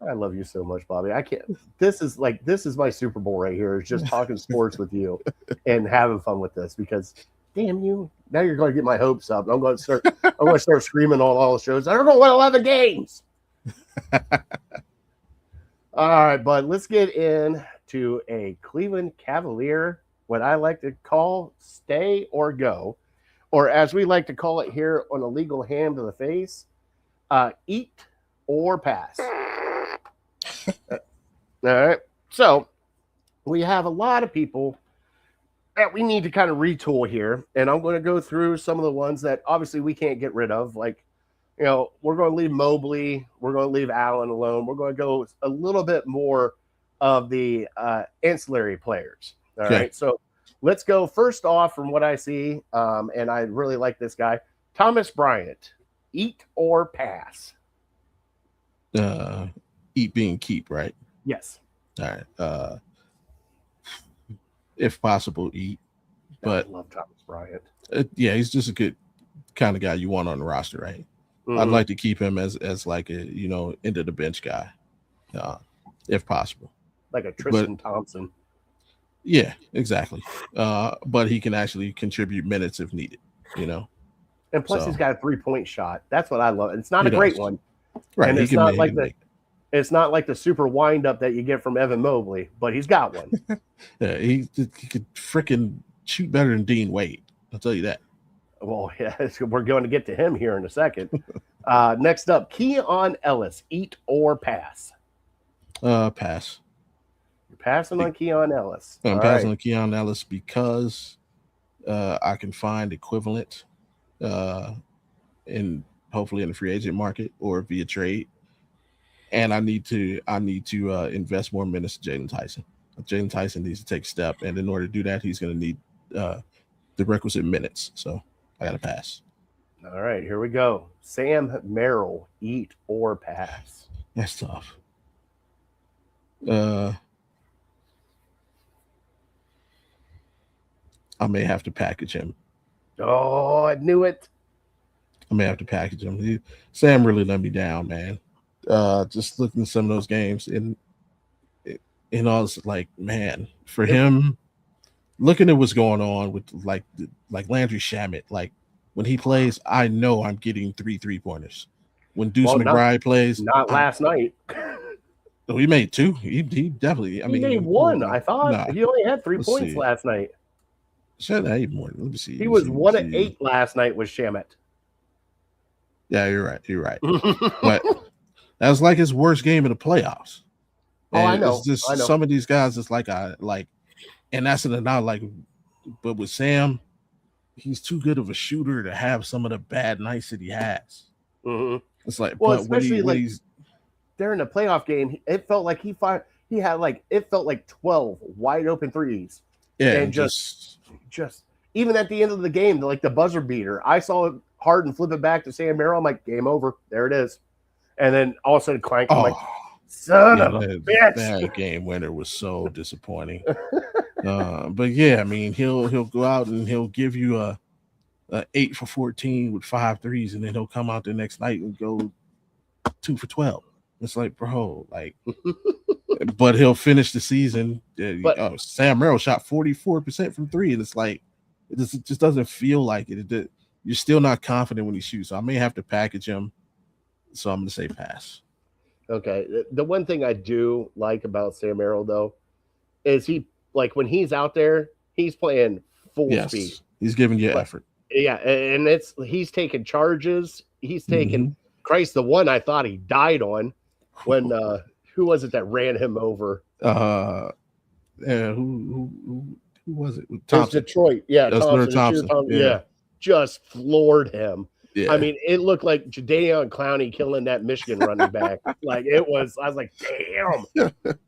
I love you so much, Bobby. I can't. This is my Super Bowl right here. Is just talking sports with you and having fun with this because, damn you! Now you're going to get my hopes up. I'm going to start screaming on all the shows. They're going to win 11 games. All right, bud. Let's get into a Cleveland Cavalier, what I like to call stay or go, or as we like to call it here on a legal hand to the face, eat or pass. All right. So we have a lot of people that we need to kind of retool here. And I'm going to go through some of the ones that obviously we can't get rid of. Like, we're going to leave Mobley. We're going to leave Allen alone. We're going to go a little bit more of the ancillary players. All right. So let's go first off from what I see. And I really like this guy, Thomas Bryant. Eat or pass? Eat being keep, right? Yes. All right. If possible, eat. But I love Thomas Bryant. He's just a good kind of guy you want on the roster, right? Mm-hmm. I'd like to keep him as like a end of the bench guy, if possible. Like a Tristan Thompson. Yeah, exactly. But he can actually contribute minutes if needed, And plus, he's got a 3-point shot. That's what I love. It's not a great one, right? And it's not like the super windup that you get from Evan Mobley, but he's got one. Yeah, he could freaking shoot better than Dean Wade. I'll tell you that. Well, yeah, we're going to get to him here in a second. Next up, Keon Ellis, eat or pass? Pass. You're passing on Keon Ellis. I'm passing on Keon Ellis because I can find equivalent in hopefully in the free agent market or via trade. And I need to invest more minutes to Jalen Tyson. Jalen Tyson needs to take a step, and in order to do that, he's going to need the requisite minutes. So I got to pass. All right, here we go. Sam Merrill, eat or pass? That's tough. I may have to package him. Oh, I knew it. I may have to package him. Sam really let me down, man. Just looking at some of those games, and I was like, man, for him, looking at what's going on with like Landry Shamet, like when he plays, I know I'm getting 3-3-pointers. When Deuce McBride plays, not last night. Oh, he made 2. He definitely. He made 1. I thought he only had 3 points last night. Should I more? Let me see. He was 1 of 8 last night with Shamet. Yeah, you're right. But that was like his worst game in the playoffs. And I know. It's just some of these guys. It's like and that's not like. But with Sam, he's too good of a shooter to have some of the bad nights that he has. Mm-hmm. It's like, well, but especially when he's during the playoff game, it felt like he had it felt like 12 wide open threes. Yeah, and just even at the end of the game, like the buzzer beater, I saw it Harden flip it back to Sam Merrill. I'm like, game over. There it is. And then all of a sudden, clank. I'm like, son of a bitch. That game winner was so disappointing. But yeah, I mean, he'll go out and he'll give you a 8 for 14 with 5 threes, and then he'll come out the next night and go 2 for 12. It's like, bro, like, but he'll finish the season. Sam Merrill shot 44% from 3, and it's like, it just doesn't feel like it. You're still not confident when he shoots. So I may have to package him. So I'm going to say pass. Okay. The one thing I do like about Sam Merrill, though, is he, like, when he's out there, he's playing full speed. He's giving you effort. Yeah, and he's taking charges. He's taking Christ, the one I thought he died on when who was it that ran him over? Who was it? Thompson. It was Detroit. Yeah, Thompson. Yeah, just floored him. Yeah. I mean, it looked like Jadeveon Clowney killing that Michigan running back. Like it was. I was like, damn.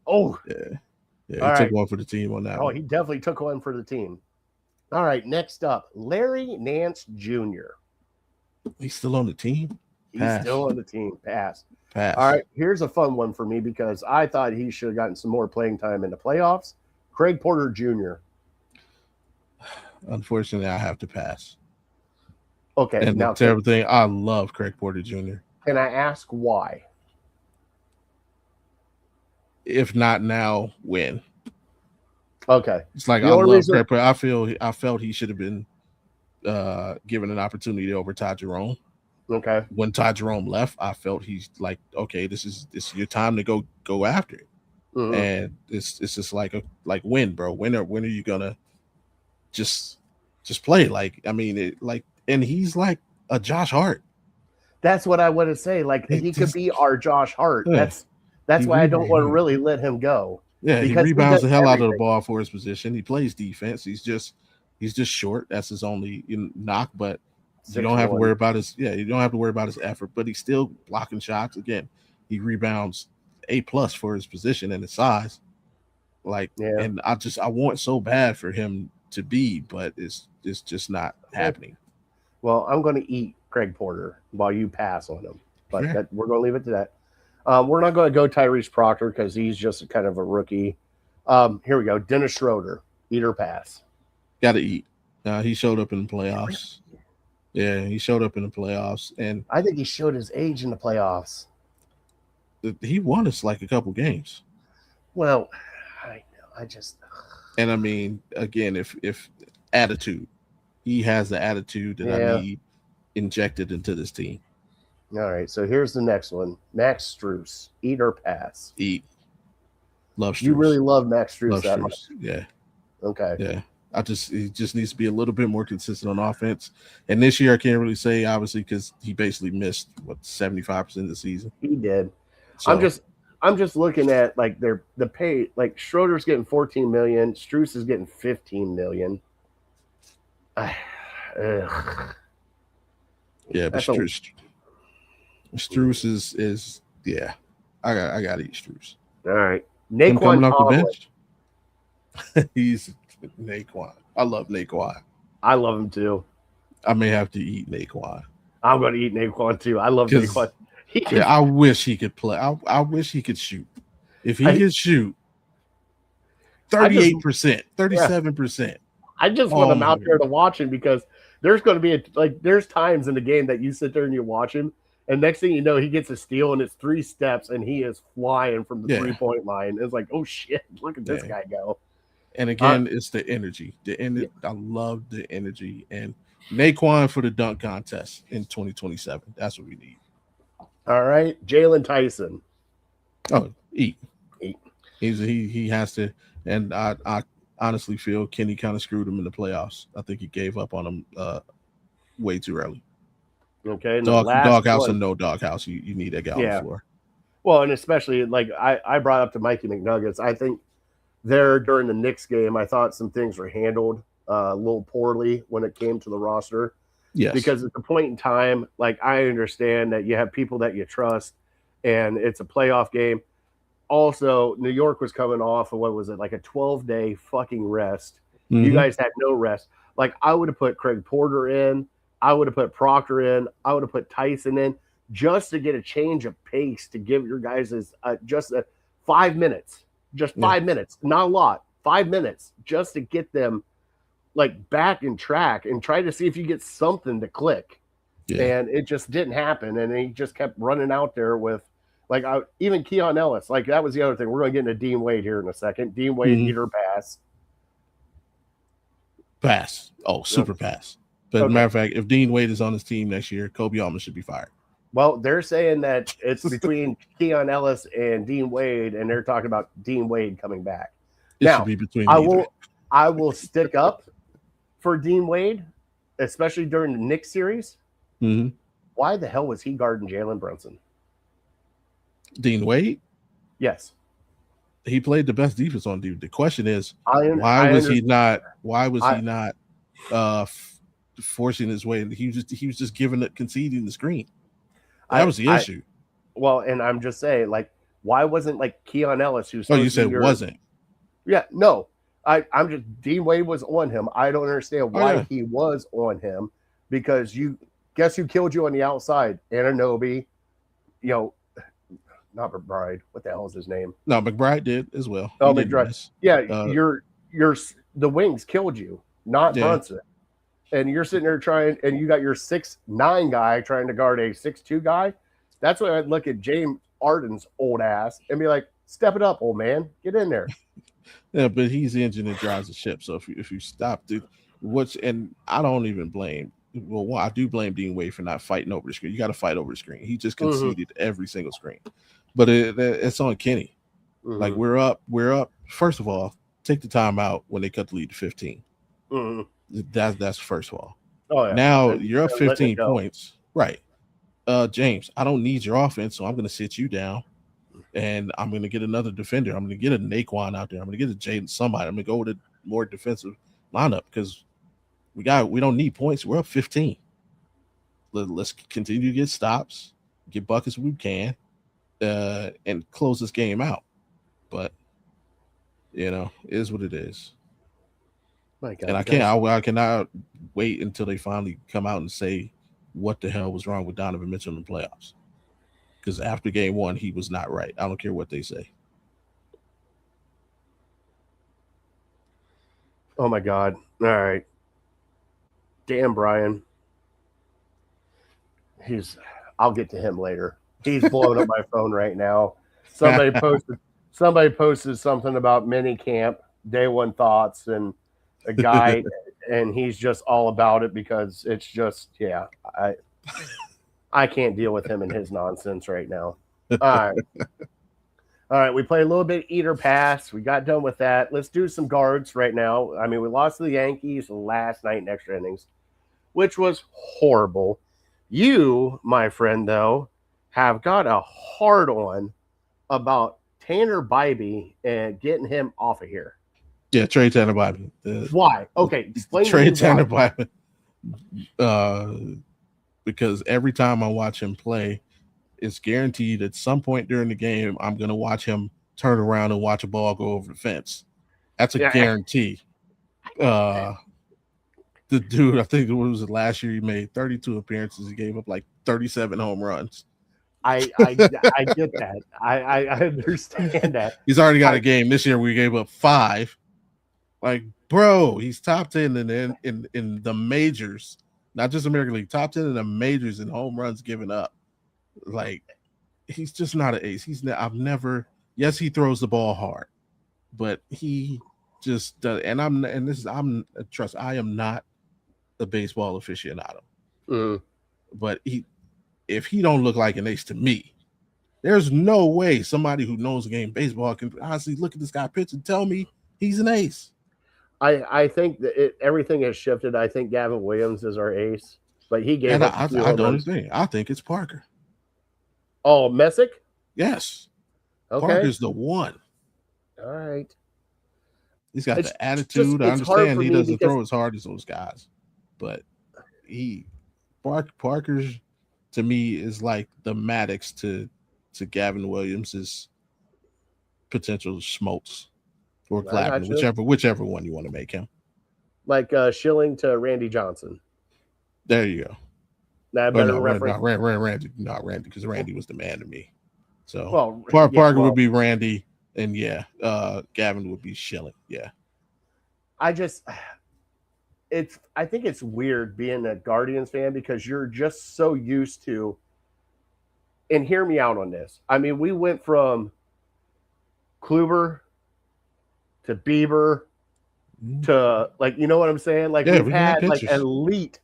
Oh, yeah. He took one for the team on that. Oh, he definitely took one for the team. All right, next up, Larry Nance Jr. He's still on the team? He's still on the team. Pass. All right, here's a fun one for me because I thought he should have gotten some more playing time in the playoffs. Craig Porter Jr. Unfortunately, I have to pass. Okay. And now, the terrible thing, I love Craig Porter Jr. Can I ask why? If not now, when? Okay. It's like I love Craig Porter. I felt he should have been given an opportunity over Ty Jerome. Okay. When Ty Jerome left, I felt he's like, okay, this is your time to go after it. Mm-hmm. And it's just like when, bro? When are you gonna just play? Like, I mean, and he's like a Josh Hart. That's what I want to say. Like he could be our Josh Hart. Yeah. That's why I don't want to really let him go. Yeah, he rebounds the hell out of the ball for his position. He plays defense. He's just short. That's his only knock. But you don't have to worry about his. Yeah, you don't have to worry about his effort. But he's still blocking shots. Again, he rebounds A+ for his position and his size. And I want so bad for him to be, but it's just not happening. Well, I'm going to eat Craig Porter while you pass on him, but we're going to leave it to that. We're not going to go Tyrese Proctor because he's just kind of a rookie. Here we go. Dennis Schroeder, eat or pass? Got to eat. He showed up in the playoffs. Yeah, he showed up in the playoffs, and I think he showed his age in the playoffs. He won us like a couple games. Well, I know. And I mean, again, if attitude, he has the attitude that I need injected into this team. All right, so here's the next one. Max Strus, eat or pass? Eat. Love Strus. You really love Max Strus that much? Yeah. Okay. Yeah. He just needs to be a little bit more consistent on offense. And this year I can't really say, obviously, because he basically missed 75% of the season. He did. So, I'm just looking at like the pay. Like Schroeder's getting $14 million, Strus is getting $15 million. Yeah, but Strus is I got to eat Strus. All right, Naquan coming off the bench. He's Naquan. I love Naquan. I love him too. I may have to eat Naquan. I'm going to eat Naquan too. I love Naquan. I wish he could play. I wish he could shoot. If he could shoot 38%, 37%. I just want him out there to watch him because there's going to be there's times in the game that you sit there and you watch him, and next thing you know, he gets a steal and it's 3 steps and he is flying from the 3-point line. It's like, oh shit, look at this guy go. And again, it's the energy. I love the energy. And Naquan for the dunk contest in 2027. That's what we need. All right, Jalen Tyson. Oh, eat. He has to. And I honestly feel Kenny kind of screwed him in the playoffs. I think he gave up on him way too early. Okay, doghouse and no doghouse. You need that guy on the floor. Well, and especially like I brought up to Mikey McNuggets. I think there during the Knicks game, I thought some things were handled a little poorly when it came to the roster. Yes. Because at the point in time, like I understand that you have people that you trust and it's a playoff game. Also, New York was coming off of, what was it, like a 12-day fucking rest. Mm-hmm. You guys had no rest. Like I would have put Craig Porter in. I would have put Proctor in. I would have put Tyson in just to get a change of pace to give your guys just 5 minutes. Just 5 minutes. Not a lot. 5 minutes just to get them like back in track and try to see if you get something to click. Yeah. And it just didn't happen. And he just kept running out there with even Keon Ellis. Like that was the other thing. We're going to get into Dean Wade here in a second. Dean Wade, either pass. Pass. Oh, super pass. But as a matter of fact, if Dean Wade is on his team next year, Kobe Alma should be fired. Well, they're saying that it's between Keon Ellis and Dean Wade, and they're talking about Dean Wade coming back. It should be between I will stick up for Dean Wade, especially during the Knicks series. Mm-hmm. Why the hell was he guarding Jalen Brunson? Dean Wade? Yes. He played the best defense on dude. The question is, why was he not forcing his way? He was just conceding the screen. That was the issue. Well, and I'm just saying, like, why wasn't like Keon Ellis who's you said wasn't? Yeah, no. I'm just Dean Wade was on him. I don't understand why he was on him, because guess who killed you on the outside? Anunoby, not McBride. What the hell is his name? No, McBride did as well. Oh, McBride. Yeah, the wings killed you, not Brunson. And you're sitting there trying, and you got your 6'9" guy trying to guard a 6'2" guy. That's why I'd look at James Arden's old ass and be like, "Step it up, old man. Get in there." Yeah, but he's the engine that drives the ship. So if you stop, dude, and I don't even blame. Well, I do blame Dean Wade for not fighting over the screen. You got to fight over the screen. He just conceded every single screen. But it's on Kenny. Mm-hmm. Like we're up. First of all, take the time out when they cut the lead to 15. Mm-hmm. That's first of all. Oh, yeah. Now you're up 15 points. Right. James, I don't need your offense, so I'm going to sit you down, and I'm going to get another defender. I'm going to get a Naquan out there. I'm going to get a Jaden somebody. I'm going to go with a more defensive lineup because we don't need points. We're up 15. Let's continue to get stops, get buckets when we can, and close this game out. But it is what it is. My God, and I cannot wait until they finally come out and say what the hell was wrong with Donovan Mitchell in the playoffs. Because after game 1, he was not right. I don't care what they say. Oh my God. All right. Damn, Brian. I'll get to him later. He's blowing up my phone right now. Somebody posted something about mini camp, day 1 thoughts, and a guy, and he's just all about it because it's just, I can't deal with him and his nonsense right now. All right. We played a little bit eater pass. We got done with that. Let's do some guards right now. I mean, we lost to the Yankees last night in extra innings, which was horrible. You, my friend, though, have got a hard on about Tanner Bybee and getting him off of here. Yeah, Trey Tanner Bybee. Why? Okay, explain Trey Tanner Bybee. Because every time I watch him play, it's guaranteed at some point during the game I'm going to watch him turn around and watch a ball go over the fence. That's a guarantee. The dude, I think it was last year, he made 32 appearances. He gave up like 37 home runs. I get that. I understand that. He's already got a game this year. We gave up 5. Like, bro, he's top 10 in the majors not just American League, top 10 in the majors in home runs given up. Like, he's just not an ace. Yes, he throws the ball hard, but he just does. And I am not a baseball aficionado. Mm. But if he don't look like an ace to me, there's no way somebody who knows the game baseball can honestly look at this guy pitch and tell me he's an ace. I think that everything has shifted. I think Gavin Williams is our ace, but he gave up. I don't think. I think it's Parker. Oh, Messick? Yes. Okay. Parker's the one. All right. He's got the attitude. I understand he doesn't throw as hard as those guys, but Parker's to me is like the Maddox to Gavin Williams's potential Schmaltz or Glavine, whichever one you want to make him. Like Schilling to Randy Johnson. There you go. That better reference. Randy, because Randy was the man to me. So Parker would be Randy, and Gavin would be Schilling. Yeah. I think it's weird being a Guardians fan because you're just so used to, and hear me out on this. I mean, we went from Kluber to Bieber to, like, you know what I'm saying? Like, we've had like elite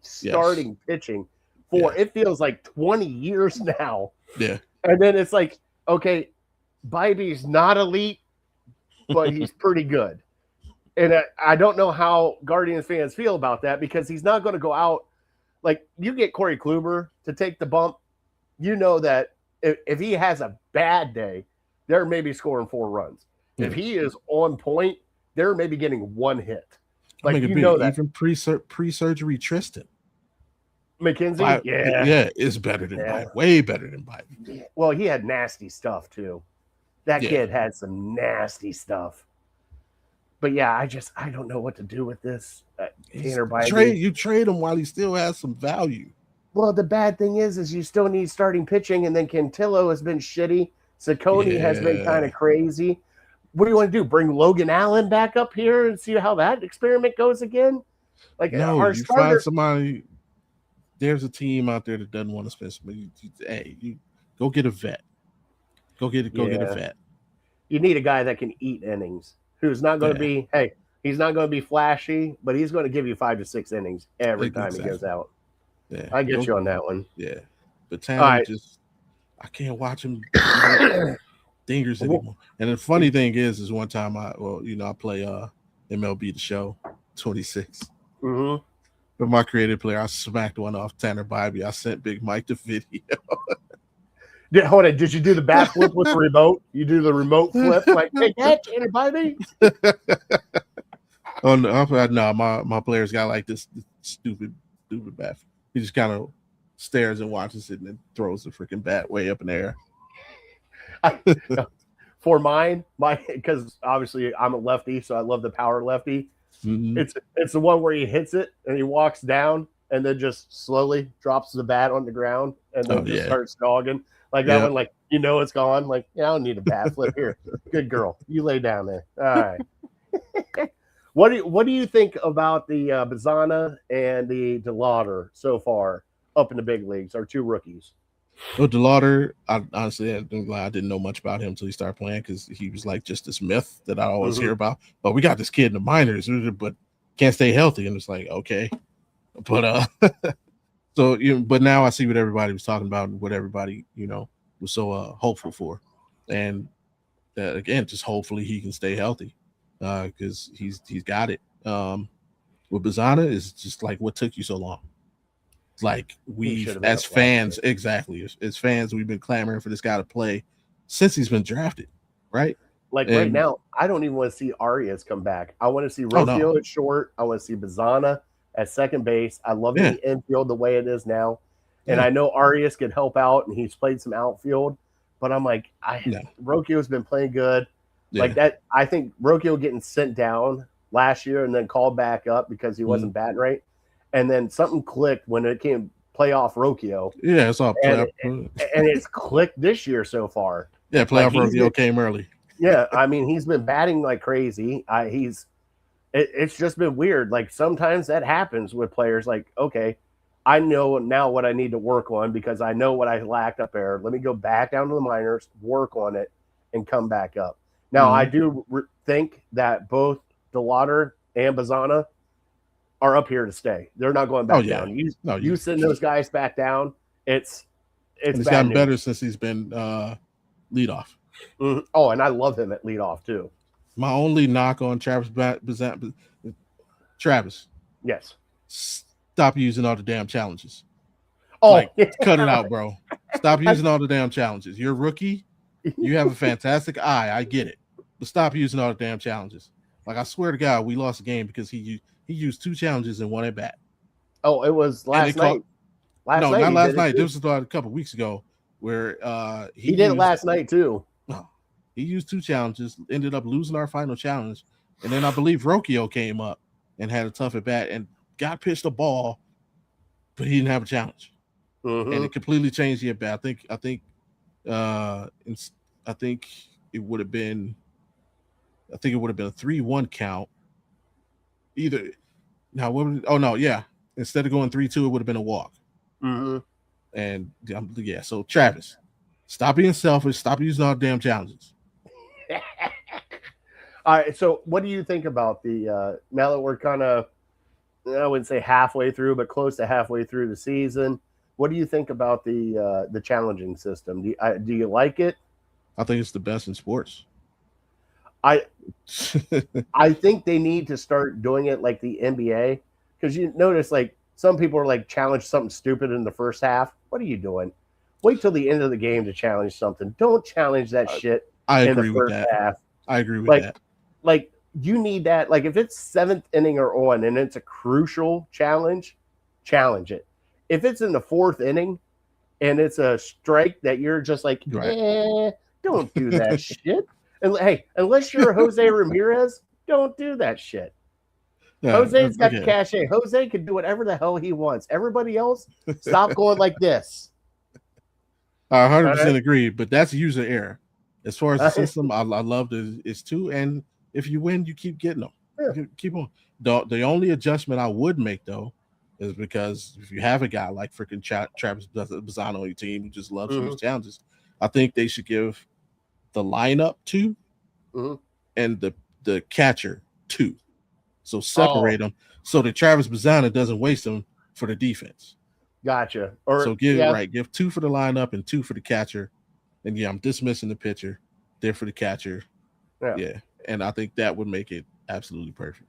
starting pitching for it feels like 20 years now. Yeah. And then it's like, okay, Bibby's not elite, but he's pretty good. And I don't know how Guardians fans feel about that because he's not going to go out. Like, you get Corey Kluber to take the bump, you know that if he has a bad day, they're maybe scoring 4 runs. If he is on point, they're maybe getting 1 hit. Like, you know that. Even pre-surgery Tristan. McKenzie? It's better than Biden. Way better than Biden. Well, he had nasty stuff, too. That kid had some nasty stuff. But yeah, I don't know what to do with this. You trade him while he still has some value. Well, the bad thing is you still need starting pitching, and then Cantillo has been shitty. Saccone has been kind of crazy. What do you want to do? Bring Logan Allen back up here and see how that experiment goes again? Like, no, you find somebody. There's a team out there that doesn't want to spend some money. Hey, you go get a vet. Go get a vet. You need a guy that can eat innings. Who's not going to be, he's not going to be flashy, but he's going to give you 5 to 6 innings every time he goes out. Yeah. I get you on that one. Yeah. But Tanner I can't watch him dingers anymore. And the funny thing is one time I play MLB The Show 26. Mm-hmm. But my creative player, I smacked one off Tanner Bybee. I sent Big Mike the video. Hold on, did you do the bat flip with the remote? You do the remote flip, like, take that, Tanner Bybee? Oh no, my player's got like this stupid bat. He just kind of stares and watches it and then throws the freaking bat way up in the air. For mine, because obviously I'm a lefty, so I love the power lefty. Mm-hmm. It's the one where he hits it and he walks down and then just slowly drops the bat on the ground and then starts dogging. Like that one, like, it's gone. Like, I don't need a bat flip here. Good girl. You lay down there. All right. What do you think about the Bazzana and the DeLauder so far up in the big leagues? Our 2 rookies. Well, DeLauder, I didn't know much about him until he started playing because he was like just this myth that I always hear about. But we got this kid in the minors, but can't stay healthy, and it's like, okay, but but now I see what everybody was talking about and what everybody was so hopeful for, and again, just hopefully he can stay healthy because he's got it. With Bazzana is just like, what took you so long? Like, as fans, as fans, we've been clamoring for this guy to play since he's been drafted, right? Like, right now, I don't even want to see Arias come back. I want to see Rocchio at short. I want to see Bazzana at second base. I love the infield the way it is now. And I know Arias can help out, and he's played some outfield. But I'm like, Rocchio's been playing good. Yeah. Like that, I think Rocchio getting sent down last year and then called back up because he wasn't batting right. And then something clicked when it came playoff Rocchio. Yeah, it's all playoff. And it's clicked this year so far. Yeah, playoff Rocchio came early. Yeah, I mean, he's been batting like crazy. it's just been weird. Like sometimes that happens with players. Like, okay, I know now what I need to work on because I know what I lacked up there. Let me go back down to the minors, work on it, and come back up. Now, I do think that both DeLauder and Bazana are up here to stay. They're not going back down. You send those guys back down. It's gotten better since he's been leadoff. Mm-hmm. Oh, and I love him at leadoff too. My only knock on Travis. Yes. Stop using all the damn challenges. Oh, like, cut it out, bro. Stop using all the damn challenges. You're a rookie. You have a fantastic eye. I get it. But stop using all the damn challenges. Like, I swear to God, we lost a game because he used 2 challenges and 1 at bat. Oh, it was last night. Not last night. This was a couple weeks ago where he did it last night too. He used 2 challenges, ended up losing our final challenge, and then I believe Rocchio came up and had a tough at bat and got pitched a ball, but he didn't have a challenge, and it completely changed the at bat. I think it would have been a 3-1 count. Either now, instead of going 3-2, it would have been a walk. And so Travis, stop being selfish. Stop using all the damn challenges. All right. So, what do you think about the now that we're kind of, I wouldn't say halfway through, but close to halfway through the season? What do you think about the challenging system? Do you like it? I think it's the best in sports. I think they need to start doing it like the NBA, because you notice like some people are like challenge something stupid in the first half. What are you doing? Wait till the end of the game to challenge something. Don't challenge that shit in the first half. I agree with that. Like you need that. Like if it's 7th inning or on and it's a crucial challenge, challenge it. If it's in the 4th inning and it's a strike that you're just like, don't do that shit. And hey, unless you're Jose Ramirez, don't do that shit. Jose's got the cachet. Jose can do whatever the hell he wants. Everybody else, stop going like this. I 100% agree, but that's user error. As far as the system, I love it's 2, and if you win, you keep getting them. Yeah. Keep on. The only adjustment I would make, though, is because if you have a guy like freaking Travis Bazano on your team who just loves these challenges, I think they should give the lineup 2 and the catcher 2. So separate them so that Travis Bazana doesn't waste them for the defense. Gotcha. Give 2 for the lineup and 2 for the catcher. And I'm dismissing the pitcher. They're for the catcher. Yeah. And I think that would make it absolutely perfect.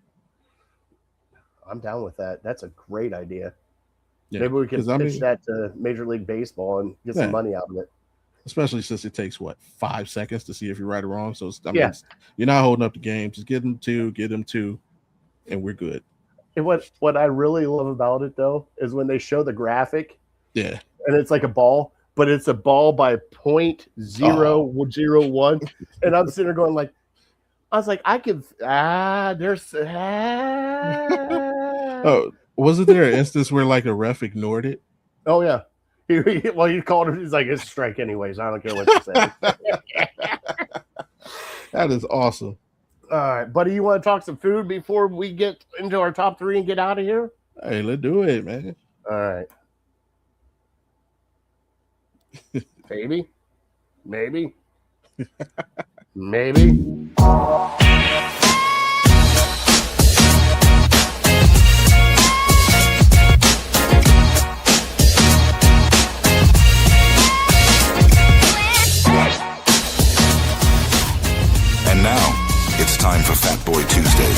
I'm down with that. That's a great idea. Yeah. Maybe we can pitch that to Major League Baseball and get some money out of it. Especially since it takes 5 seconds to see if you're right or wrong. So you're not holding up the game. Just get them 2, and we're good. And what I really love about it though is when they show the graphic. Yeah. And it's like a ball, but it's a ball by 0.001. And I'm sitting there going like, I was like, I could wasn't there an instance where like a ref ignored it? Oh yeah. He called him. He's like, it's a strike anyways. I don't care what you say. That is awesome. All right, buddy, you want to talk some food before we get into our top 3 and get out of here? Hey, let's do it, man. All right. Maybe. And now, it's time for Fat Boy Tuesday.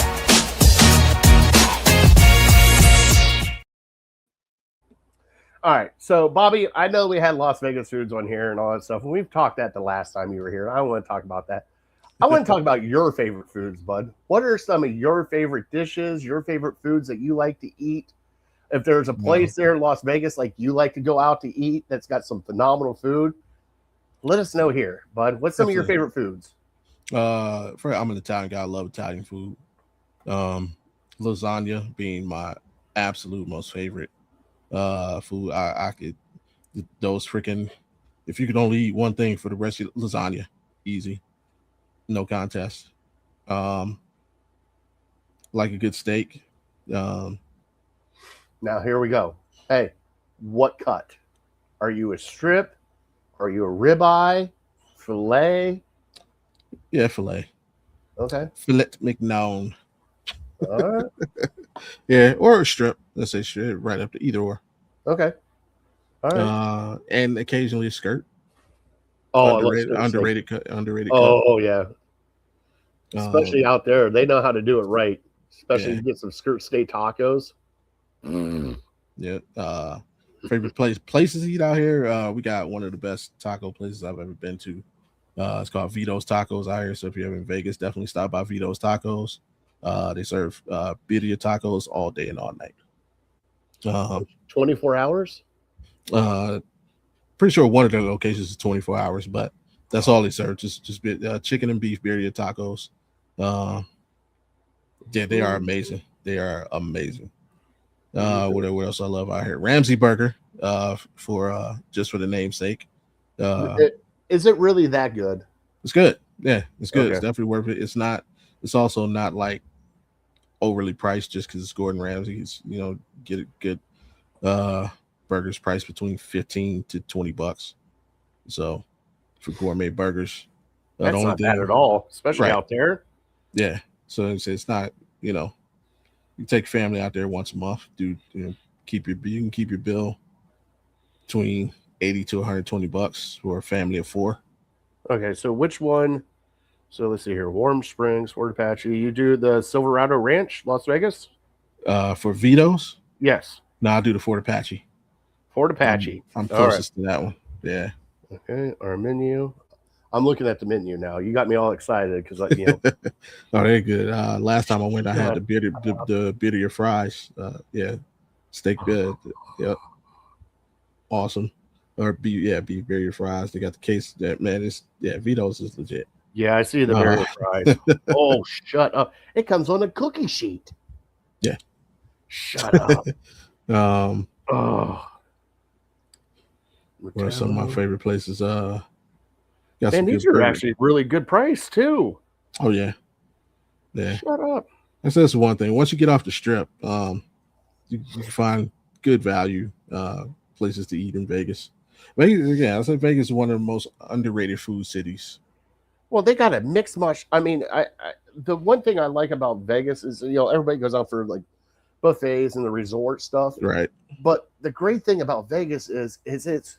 All right. So, Bobby, I know we had Las Vegas foods on here and all that stuff, and we've talked that the last time you were here. I don't want to talk about that. I want to talk about your favorite foods, bud. What are some of your favorite dishes, your favorite foods that you like to eat? If there's a place there in Las Vegas like you like to go out to eat that's got some phenomenal food, let us know here, bud. What's some of your favorite foods? I'm an Italian guy. I love Italian food. Lasagna being my absolute most favorite food. I could those freaking, if you could only eat one thing for the rest of lasagna, easy, no contest. like a good steak. Now here we go. Hey, what cut? Are you a strip? Are you a ribeye? Filet? Yeah, filet. Okay. Filet mignon. All right. Yeah, or a strip. Let's say strip, right up to either or. Okay. All right. And occasionally a skirt. Oh, I love skirt steak. Underrated Oh, yeah. cut. Especially out there. They know how to do it right. Especially Yeah. you get some skirt steak tacos. Yeah. Favorite places to eat out here. We got one of the best taco places I've ever been to. It's called Vito's Tacos out here. So if you're ever in Vegas, definitely stop by Vito's Tacos. They serve birria tacos all day and all night. 24 hours? Pretty sure one of their locations is 24 hours, but that's all they serve. Just chicken and beef birria tacos. Yeah, they are amazing. They are amazing. What else I love out here? Ramsey Burger. For just for the namesake. Is it really that good? It's good. Yeah, it's good. Okay. It's definitely worth it. It's not. It's also not like overly priced just because it's Gordon Ramsay. It's, get a good burgers priced between $15 to $20. So for gourmet burgers, That's not bad at all, especially out there. Yeah. So it's not. You take family out there once a month, dude. You can keep your bill between $80 to $120 for a family of 4. Okay, so which one? So let's see here. Warm Springs, Fort Apache. You do the Silverado Ranch, Las Vegas? For Vito's? Yes. No, I'll do the Fort Apache. Fort Apache. I'm closest to that one. Yeah. Okay, our menu. I'm looking at the menu now. You got me all excited because, Oh, they're good. Last time I went, I had the birria fries. Yeah, steak good. Yep, awesome. Or beef birria fries. They got the case. That man is Vito's is legit. Yeah, I see the birria fries. Oh, shut up! It comes on a cookie sheet. Yeah. Shut up. Oh. What are some of my favorite places? And these are actually really good price too. Oh yeah. Shut up. That's one thing. Once you get off the strip, you can find good value places to eat in Vegas. Vegas, I say Vegas is one of the most underrated food cities. Well, they got a mixed much. I mean, the one thing I like about Vegas is everybody goes out for like buffets and the resort stuff, right? But the great thing about Vegas is it's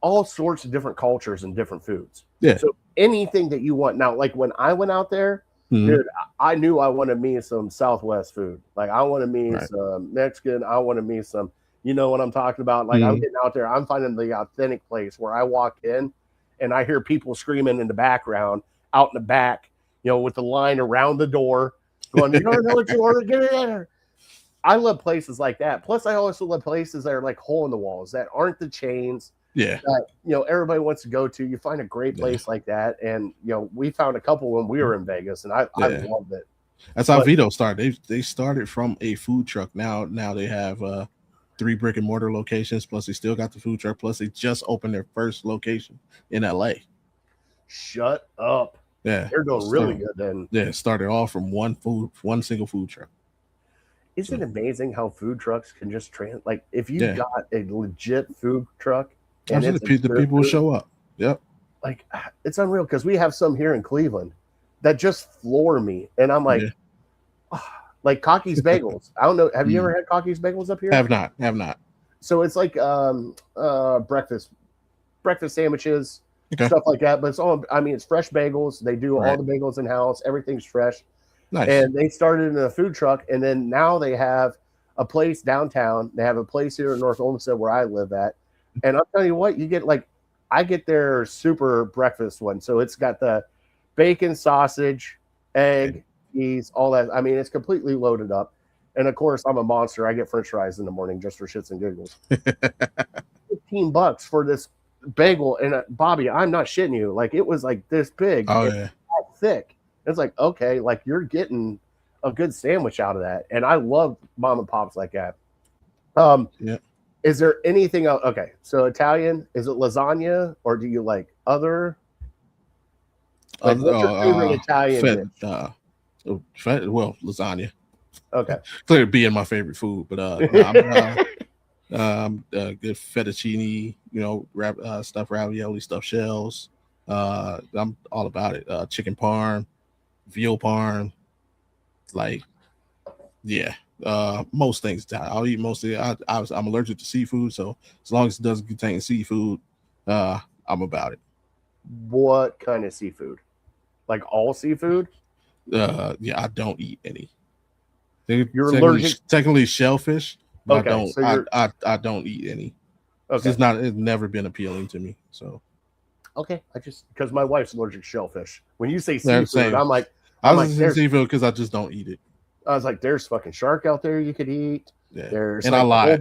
all sorts of different cultures and different foods. Yeah. So anything that you want now, like when I went out there, dude, I knew I wanted me some Southwest food. Like I wanted me some Mexican. I wanted me some. You know what I'm talking about? Like I'm getting out there. I'm finding the authentic place where I walk in, and I hear people screaming in the background, out in the back, with the line around the door, going, "You don't know what you ordered? Get it in there." I love places like that. Plus, I also love places that are like hole in the walls that aren't the chains. Yeah. That, everybody wants to go to. You find a great place like that. And, we found a couple when we were in Vegas, and I loved it. That's how Vito started. They started from a food truck. Now they have 3 brick and mortar locations, plus they still got the food truck, plus they just opened their first location in LA. Shut up. Yeah. They're doing really good then. Yeah, it started off from one single food truck. Isn't it amazing how food trucks can just like if you got a legit food truck, and the people will show up. Yep. Like it's unreal because we have some here in Cleveland that just floor me, and I'm like, like Cocky's Bagels. I don't know. Have you ever had Cocky's Bagels up here? Have not. So it's like breakfast sandwiches, stuff like that. But it's all. I mean, it's fresh bagels. They do all the bagels in house. Everything's fresh. Nice. And they started in a food truck, and then now they have a place downtown. They have a place here in North Olmsted where I live at. And I'll tell you what, you get I get their super breakfast one. So it's got the bacon, sausage, egg, cheese, all that. I mean, it's completely loaded up. And of course, I'm a monster. I get French fries in the morning just for shits and giggles. $15 for this bagel. And Bobby, I'm not shitting you. Like it was like this big. Oh, yeah. Thick. It's like, okay, like you're getting a good sandwich out of that. And I love mom and pops like that. Yeah. Is there anything else? Okay, so Italian, is it lasagna or do you like other? Like, what's your favorite Italian dish? Well, lasagna, Okay. Clearly being my favorite food, but I'm good fettuccine, stuffed ravioli, stuffed shells. I'm all about it. Chicken parm, veal parm, like yeah. Most things I'll eat mostly. I'm allergic to seafood, so as long as it doesn't contain seafood, I'm about it. What kind of seafood? Like all seafood? Yeah, I don't eat any. You're allergic. Technically shellfish, but Okay, I don't. so you're I don't eat any. okay. It's never been appealing to me. So Okay, I just because my wife's allergic to shellfish. When you say Yeah, seafood, same. I'm like I was saying seafood because I just don't eat it. I was like, there's fucking shark out there you could eat. Yeah, There's and like I lied.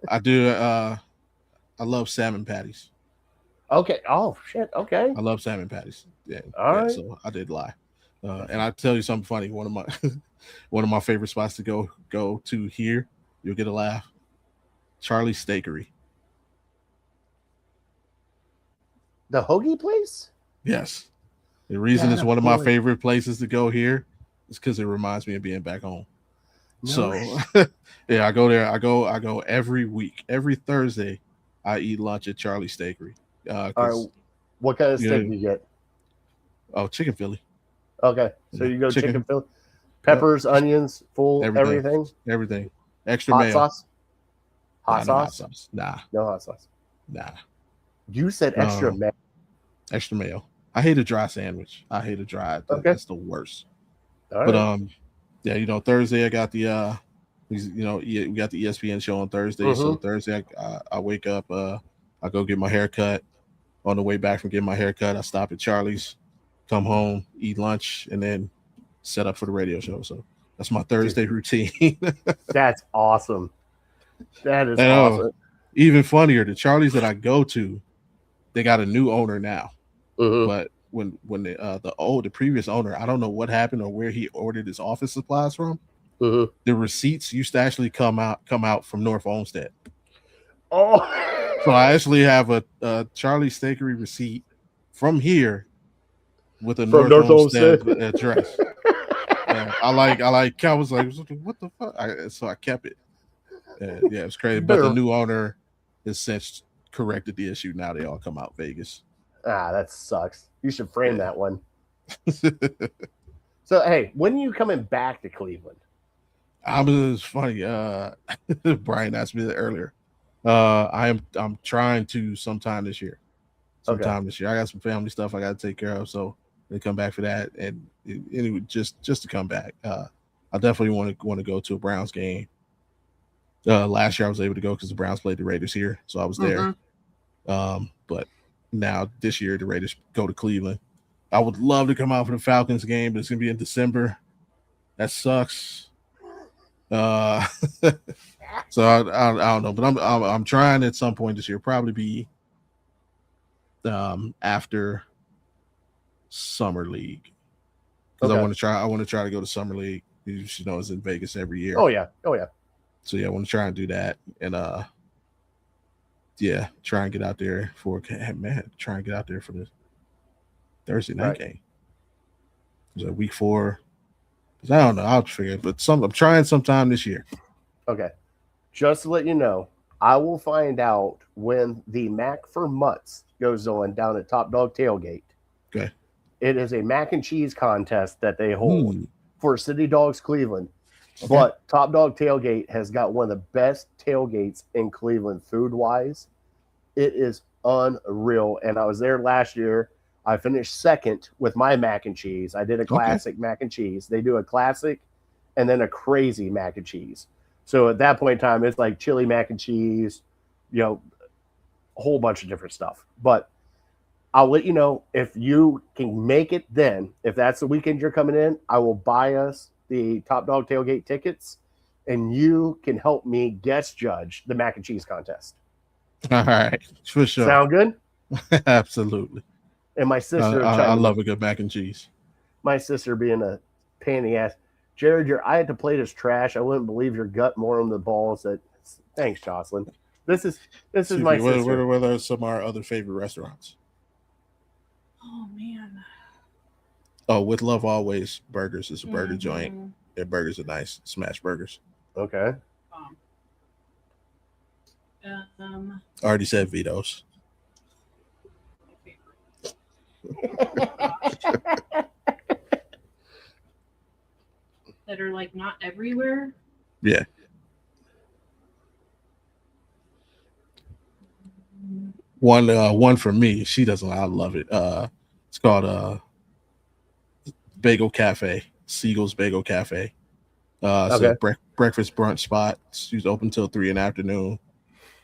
I I do. I love salmon patties. Okay. Oh shit. Okay. I love salmon patties. Yeah. All right. So I did lie. And I tell you something funny. One of my one of my favorite spots to go to here. You'll get a laugh. Charlie's Steakery. The hoagie place? Yes. The reason it's one of my Attaboy. favorite places to go here is because it reminds me of being back home. No So yeah, I go there. I go every week. Every Thursday, I eat lunch at Charlie's Steakery. All right. What kind of steak do you get? Oh, chicken Philly. Okay. So you go Chicken. chicken fillet, peppers, onions, full Everything. everything. Extra Hot mayo. sauce? Nah, Hot no hot sauce? sauce. Nah. No hot sauce. Nah. You said extra mayo. Extra mayo. I hate a dry sandwich. I hate a dry. Okay. That's the worst. All But right. yeah, Thursday I got the we got the ESPN show on Thursday. So Thursday I wake up, I go get my hair cut. On the way back from getting my hair cut, I stop at Charlie's, come home, eat lunch, and then set up for the radio show. So that's my Thursday routine. That's awesome. That is awesome. Even funnier, the Charlie's that I go to, they got a new owner now. But when the previous owner, I don't know what happened or where he ordered his office supplies from. The receipts used to actually come out from North Olmsted. Oh, so I actually have a Charlie Steakery receipt from here with a North Olmsted address. I was like, what the fuck? So I kept it. Yeah, it's crazy. But the new owner has since corrected the issue. Now they all come out Vegas. That sucks. You should frame that one. So, hey, when are you coming back to Cleveland? It's funny. Brian asked me that earlier. I'm trying to sometime this year. This year. I got some family stuff I got to take care of, so they come back for that. And anyway, just to come back, I definitely want to go to a Browns game. Last year I was able to go because the Browns played the Raiders here, so I was there. But now this year the Raiders go to Cleveland. I would love to come out for the Falcons game, but it's gonna be in December. That sucks. So I don't know, but I'm trying at some point this year, probably be after Summer League, because I want to try to go to Summer League. You know, it's in Vegas every year. Oh yeah. So yeah, I want to try and do that, and try and get out there for the Thursday night game. Is it week 4? I don't know. I'll figure it, but I'm trying sometime this year. Okay. Just to let you know, I will find out when the Mac for Mutts goes on down at Top Dog Tailgate. Okay. It is a mac and cheese contest that they hold for City Dogs Cleveland. Okay. But Top Dog Tailgate has got one of the best tailgates in Cleveland food-wise. It is unreal. And I was there last year. I finished second with my mac and cheese. I did a classic mac and cheese. They do a classic and then a crazy mac and cheese. So at that point in time, it's like chili mac and cheese, a whole bunch of different stuff. But I'll let you know if you can make it then. If that's the weekend you're coming in, I will buy us the Top Dog Tailgate tickets, and you can help me guest judge the mac and cheese contest. All right, for sure. Sound good? Absolutely. And my sister, I love a good mac and cheese. My sister being a pain in the ass. Jared, I had to play this trash. I wouldn't believe your gut more on the balls. Thanks, Jocelyn. This is my sister. What are some of our other favorite restaurants? Oh man. Oh, With Love Always Burgers is a burger joint Their burgers are nice. Smash burgers. Okay. I already said Vito's. That are like not everywhere. Yeah. One for me. She doesn't. I love it. It's called Bagel Cafe. Siegel's Bagel Cafe. It's a breakfast brunch spot. She's open till 3 in the afternoon.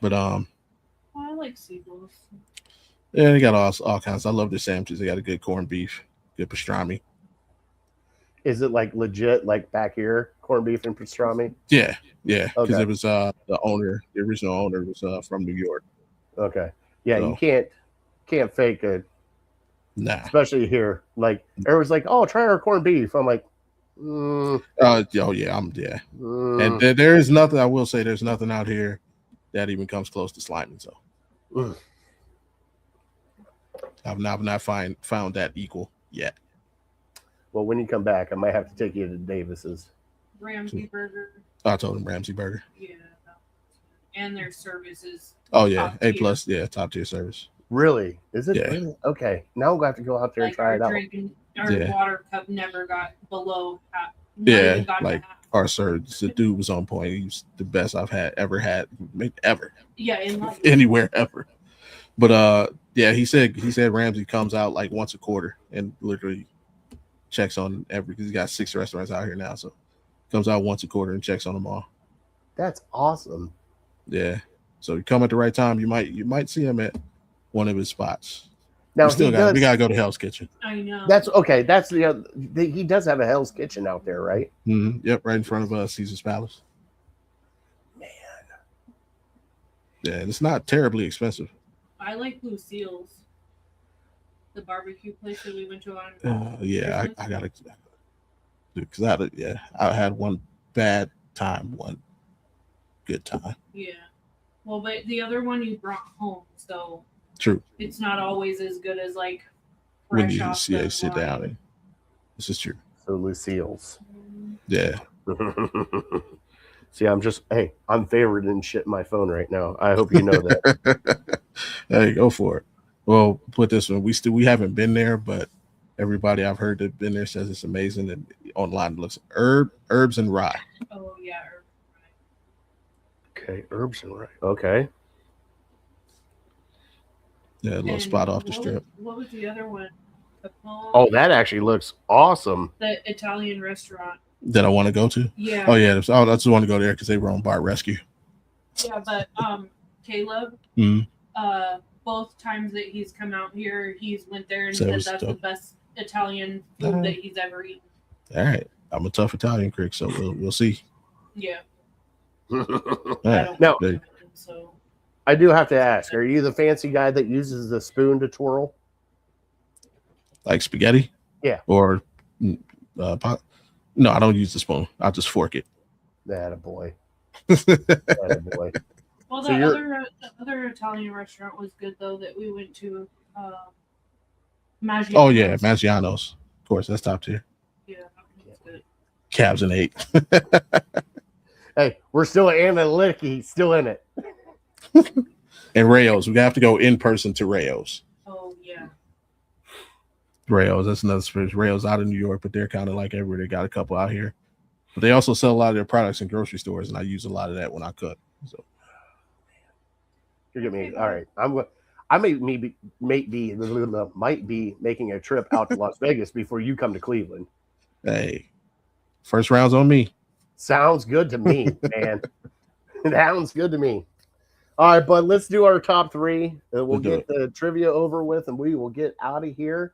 But I like Siegel's. Yeah, they got all kinds. I love their sandwiches. They got a good corned beef, good pastrami. Is it like legit, like back here, corned beef and pastrami? Yeah, because Okay. it was the original owner was from New York. Okay. Yeah, So- you can't fake it, Nah. especially here. Like everyone's like, "Oh, try our corned beef." I'm like, Oh yeah, And there is nothing. I will say, there's nothing out here that even comes close to Sliman. So I've not found that equal yet. Well, when you come back, I might have to take you to Davis's. Ramsey Burger. I told him Ramsey Burger. Yeah. And their service is Oh yeah, top A+, tier. yeah, top tier service. Really? Is it? Yeah. Really? Okay. Now we'll have to go out there and like try our it out. drinking, our Yeah. water cup never got below half. Yeah, got to like half. our service, the dude was on point. He was the best I've ever had Yeah, in life. anywhere ever. But yeah, he said Ramsey comes out like once a quarter and literally checks on because he's got 6 restaurants out here now, so comes out once a quarter and checks on them all. That's awesome. Yeah, so you come at the right time, you might see him at one of his spots. Now we does, gotta go to Hell's Kitchen. I know. That's okay. That's the other. He does have a Hell's Kitchen out there, right? Mm-hmm. Yep, right in front of Caesar's Palace. Man. Yeah, and it's not terribly expensive. I like Lucille's, the barbecue place that we went to on. Yeah, I gotta, because I had one bad time, one good time. Yeah. Well, but the other one you brought home, so True. it's not always as good as like When fresh you off the sit line. down, and this is true. So Lucille's. Yeah, See, I'm favored in shit in my phone right now. I hope you know that. hey, go for it. Well, put this one. We haven't been there, but everybody I've heard that been there says it's amazing, and online it looks herbs and rye. Oh yeah. Okay, herbs and rye. Okay. Yeah, a little And spot off the strip. What was the other one? Oh, that actually looks awesome. The Italian restaurant. That I want to go to. Yeah. Oh yeah, I just want to go there because they were on Bart Rescue. Yeah, but Caleb, Mhm. Both times that he's come out here, he's went there and So it said was that's the dope. best Italian food that he's ever eaten. All right, I'm a tough Italian critic, so we'll see. Yeah. I I don't Now- know, so do have to ask, are you the fancy guy that uses the spoon to twirl? Like spaghetti. Yeah. Or pot. No, I don't use the spoon. I'll just fork it. That a boy. That a boy. well So the other Italian restaurant was good though that we went to Maggiano's. Oh yeah, Maggiano's. Of course, that's top tier. Yeah, that was good. Cabs and 8. Hey, we're still analytic. He's still in it. And Rayo's. We have to go in person to Rayo's. Oh yeah. Rayo's, that's another space. Rayo's out in New York, but they're kind of like everywhere. They got a couple out here. But they also sell a lot of their products in grocery stores, and I use a lot of that when I cook. So You're getting me. All right. I might be making a trip out to Las Vegas before you come to Cleveland. hey, first round's on me. Sounds good to me, man. It sounds good to me. All right, but let's do our top 3. And we'll We'll do get the trivia over with, and we will get out of here.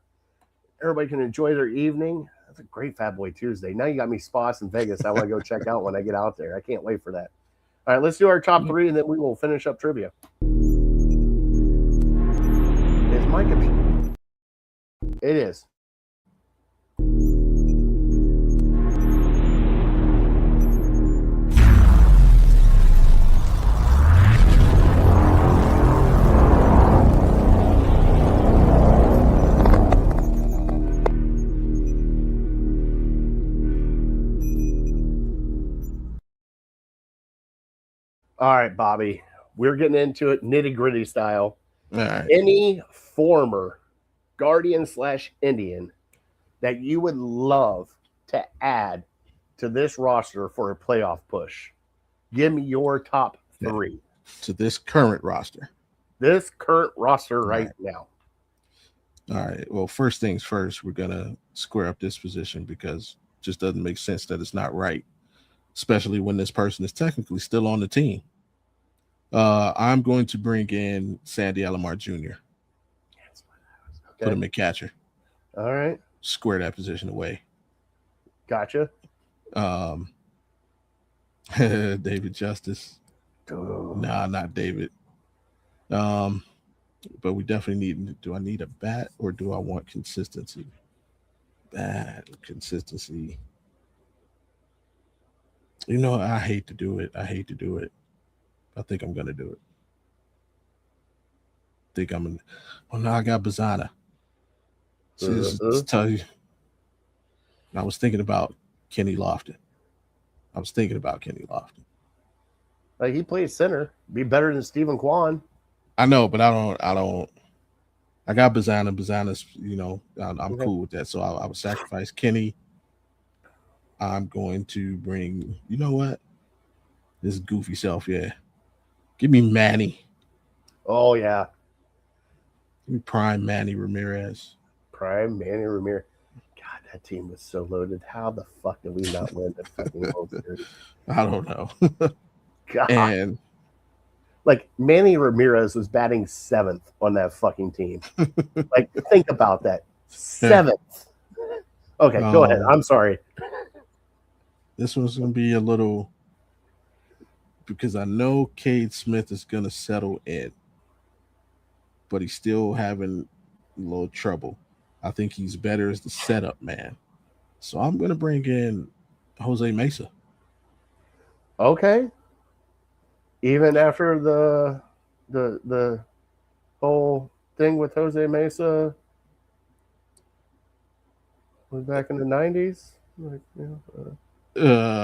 Everybody can enjoy their evening. That's a great Fat Boy Tuesday. Now you got me spots in Vegas. I want to go check out when I get out there. I can't wait for that. All right, let's do our top 3, and then we will finish up trivia. Is my computer? It is. All right, Bobby. We're getting into it nitty-gritty style. All right. Any former Guardian / Indian that you would love to add to this roster for a playoff push? Give me your top 3. To this current roster. This current roster right now. All right. Well, first things first, we're going to square up this position because it just doesn't make sense that it's not right, especially when this person is technically still on the team. I'm going to bring in Sandy Alomar Jr. Okay. Put him at catcher. All right. Square that position away. Gotcha. David Justice. Oh. Nah, not David. But we definitely need. Do I need a bat or do I want consistency? Bat consistency. You know, I hate to do it. I think I'm gonna do it. Well, now I got Bazana. So just tell you. I was thinking about Kenny Lofton. Like he plays center. Be better than Stephen Kwan. I know, but I don't. I got Bazana. Bazana's, I'm cool with that. So I would sacrifice Kenny. I'm going to bring, you know what? This goofy self, yeah. Give me Manny. Oh, yeah. Give me prime Manny Ramirez. God, that team was so loaded. How the fuck did we not win the fucking World Series? I don't know. God. And like Manny Ramirez was batting 7th on that fucking team. Like, think about that. 7th. Okay, go ahead. I'm sorry. This one's going to be a little, because I know Cade Smith is going to settle in, but he's still having a little trouble. I think he's better as the setup man. So I'm going to bring in Jose Mesa. Okay. Even after the whole thing with Jose Mesa was back in the 90s, like, I'm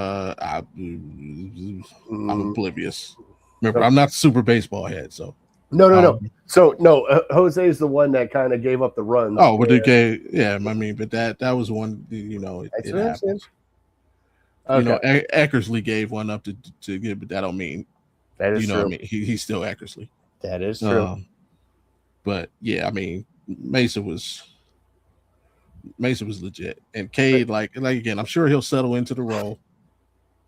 oblivious. Remember, I'm not super baseball head, so no. So no, Jose is the one that kind of gave up the runs. Oh, but okay, yeah. I mean, but that was one. It happened. Okay. Eckersley gave one up to give, but that don't mean that is true. What I mean, he's still Eckersley. That is true. But yeah, I mean, Mesa was legit, and Cade, like again, I'm sure he'll settle into the role,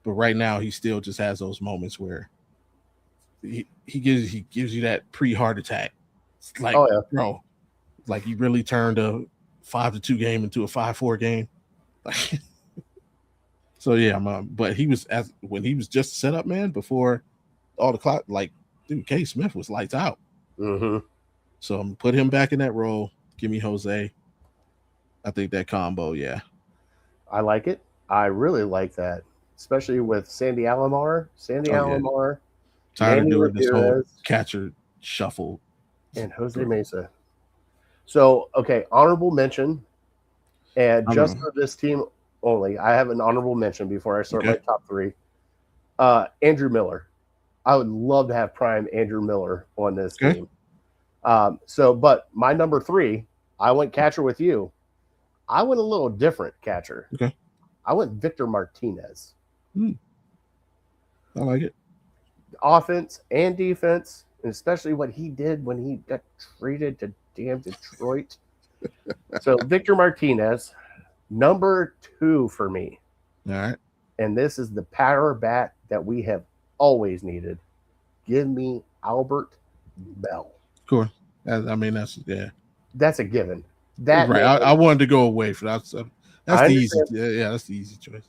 but right now he still just has those moments where he gives you that pre-heart attack. It's like, bro, like you really turned a 5-2 game into a 5-4 game. So yeah, but he was when he was just set up, man, before all the clock, like, dude, K. Smith was lights out. Mm-hmm. So I'm put him back in that role. Give me Jose. I think that combo, yeah. I like it. I really like that, especially with Sandy Alomar. Alomar. Tired Manny of doing Ramirez, this whole catcher shuffle. And Jose Mesa. So, okay, honorable mention. And just for this team only, I have an honorable mention before I start my top 3. Andrew Miller. I would love to have prime Andrew Miller on this team. But my number 3, I went catcher with you. I went a little different catcher. Okay. I went Victor Martinez. I like it. Offense and defense, and especially what he did when he got traded to damn Detroit. So Victor Martinez, number 2 for me. All right. And this is the power bat that we have always needed. Give me Albert Bell. Cool. I mean, that's a given. That right. I wanted to go away for that. That's the easy. Yeah, that's the easy choice.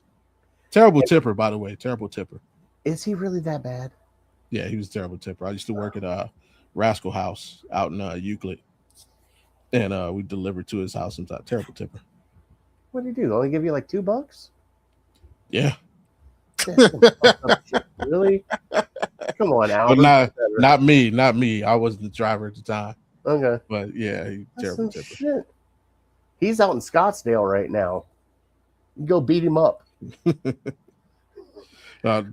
Terrible tipper, by the way. Terrible tipper. Is he really that bad? Yeah, he was a terrible tipper. I used to work at Rascal House out in Euclid, and we delivered to his house sometimes. Terrible tipper. What did he do? They only give you like $2? Yeah. Really? Come on, Albert. But not me. I wasn't the driver at the time. Okay. But yeah, terrible tipper. Shit. He's out in Scottsdale right now. You go beat him up. No,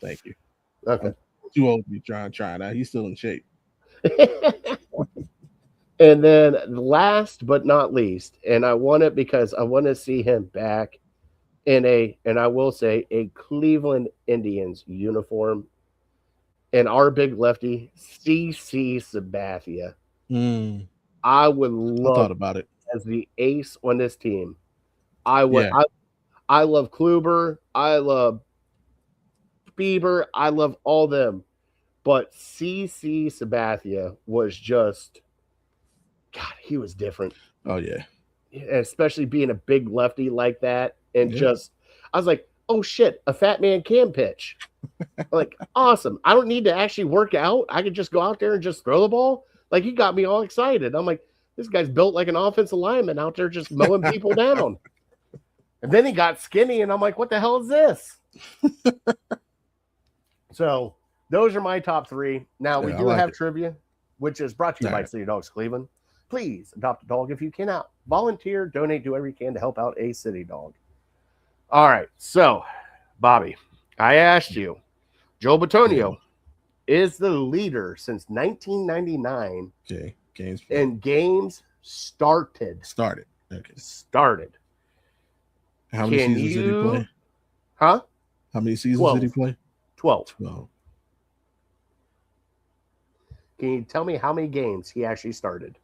thank you. Okay. too old to be trying that. He's still in shape. And then last but not least, and I want it because I want to see him back in and I will say, a Cleveland Indians uniform. And our big lefty, CC Sabathia. I would I thought love about it as the ace on this team. I would. Yeah. I love Kluber. I love Bieber. I love all them. But CC Sabathia was just, God, he was different. Oh, yeah. Especially being a big lefty like that. And Yeah. just, I was like, oh shit, a fat man can pitch. Like, awesome. I don't need to actually work out. I could just go out there and just throw the ball. Like, he got me all excited. I'm like, this guy's built like an offensive lineman out there just mowing people down. And then he got skinny, and I'm like, what the hell is this? So those are my top three. Now, we do have trivia, which is brought to you by City Dogs Cleveland. Please adopt a dog if you cannot. Volunteer, donate, do whatever you can to help out a city dog. All right. So, Bobby, I asked you, Joe Bitonio is the leader since 1999 in games started. Okay. Started. How many seasons did he play? Huh? How many seasons 12. did he play? 12. 12. Can you tell me how many games he actually started?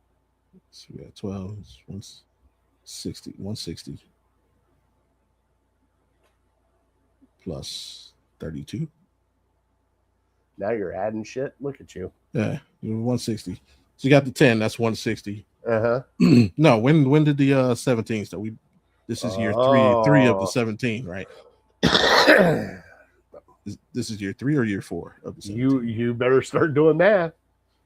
So we got 12, 160 plus 32. Now you're adding shit. Look at you. Yeah, 160. So you got the 10. That's 160. Uh-huh. No, when did the 17 start? This is year three of the 17, right? This is year 3 or year 4 of the 17? You better start doing math.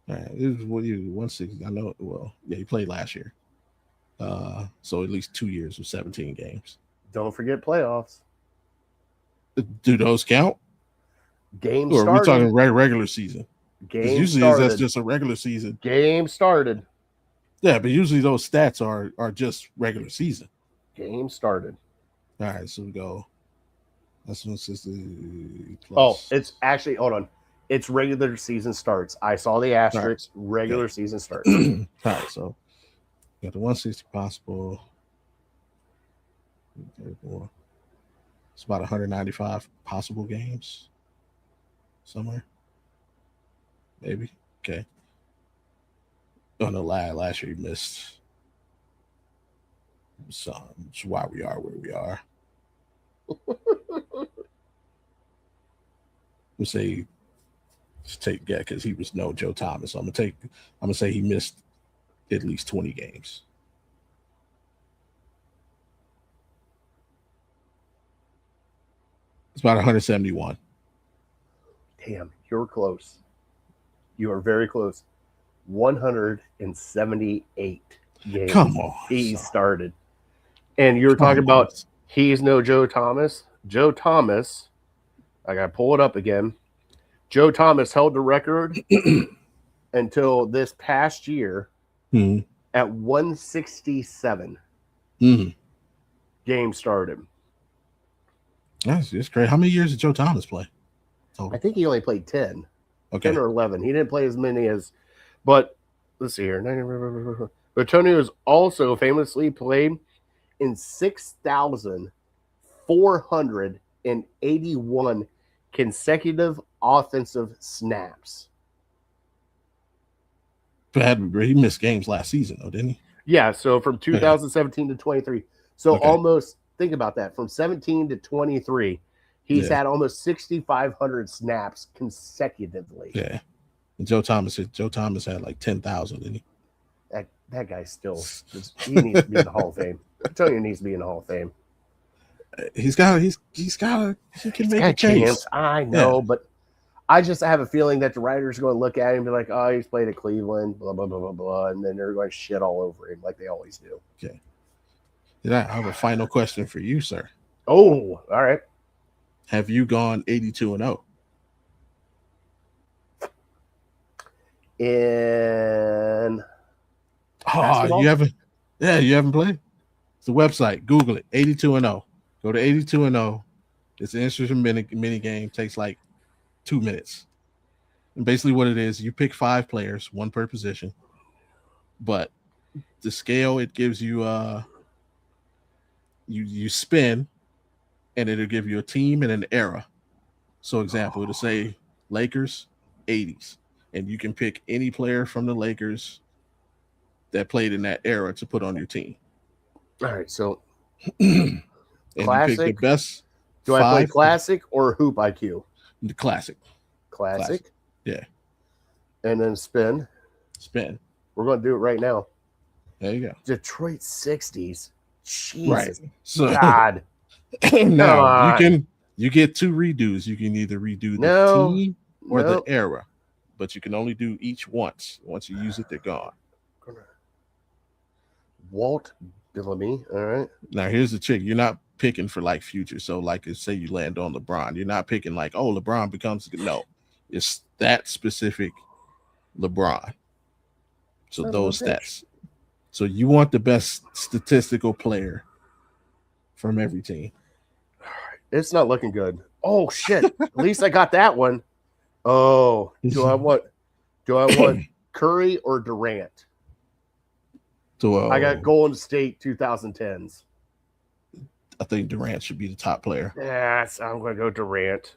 All right, it was 160. I know. Well, yeah, he played last year. So at least 2 years of 17 games. Don't forget playoffs. Do those count? Game or started. are we talking regular season? Game usually started. That's just a regular season. Game started. Yeah, but usually those stats are just regular season. Game started. All right, so we go. That's 160 plus. Oh, it's actually, hold on. It's regular season starts. I saw the asterisk. Right. Regular season starts. All right, so you got the 160 possible. It's about 195 possible games. Somewhere. Maybe. Okay. Oh, no, last year he missed. So it's why we are where we are. We'll say, just take that because he was no Joe Thomas. So I'm gonna say he missed at least 20 games. It's about 171. Damn, you're close. You are very close. 178 games. Come on. He started. And you were talking about he's no Joe Thomas. Joe Thomas, I got to pull it up again. Joe Thomas held the record until this past year at 167 games started. That's great. How many years did Joe Thomas play? I think he only played 10. Okay. 10 or 11. He didn't play as many as, but let's see here. Bitonio has also famously played in 6,481 consecutive offensive snaps. But he missed games last season, though, didn't he? Yeah, so from 2017 to 23. So almost, think about that. From 17 to 23, he's had almost 6,500 snaps consecutively. Yeah. And Joe Thomas had like 10,000, didn't he? That guy still, he needs to be in the Hall of Fame. Antonio needs to be in the Hall of Fame. He can make a chance. I know, but I just have a feeling that the writers are going to look at him and be like, oh, he's played at Cleveland, blah, blah, blah, blah, blah. And then they're going to shit all over him like they always do. Okay. Then I have a final question for you, sir. Oh, all right. Have you gone 82-0? In basketball? You haven't? Yeah, you haven't played? It's a website. Google it. 82-0. Go to 82-0. It's an interesting mini game. Takes like 2 minutes. And basically what it is, you pick 5 players, 1 per position. But the scale it gives you you spin, and it'll give you a team and an era. So example, it'll say Lakers 80s, and you can pick any player from the Lakers that played in that era to put on your team. All right, so And classic. you pick the best. Do I play classic or hoop IQ? The classic. Classic. Yeah. And then spin. Spin. We're going to do it right now. There you go. Detroit 60s. Jesus. Right. So God. now you get 2 redos. You can either redo the team or the era, but you can only do each once. Once you use it, they're gone. Walt Bellamy. All right. Now here's the trick: you're not picking for like future. So like, say you land on LeBron, you're not picking like, oh, LeBron becomes it's that specific LeBron. So those stats. So you want the best statistical player from every team. It's not looking good. Oh shit! At least I got that one. Oh, do I want Curry or Durant? So I got Golden State 2010s. I think Durant should be the top player. Yes, I'm going to go Durant.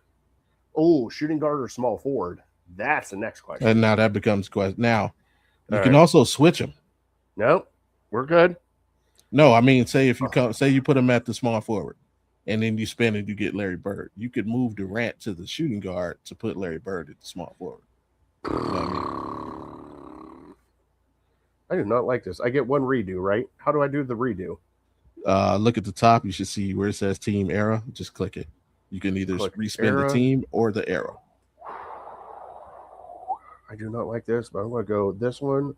Oh, shooting guard or small forward? That's the next question. And now that becomes question. Now you can also switch them. No, we're good. No, I mean, say you put him at the small forward, and then you spin and you get Larry Bird. You could move Durant to the shooting guard to put Larry Bird at the small forward. You know what I mean? I do not like this. I get 1 redo, right? How do I do the redo? Look at the top. You should see where it says team era. Just click it. You can either respin the team or the era. I do not like this, but I'm going to go this one.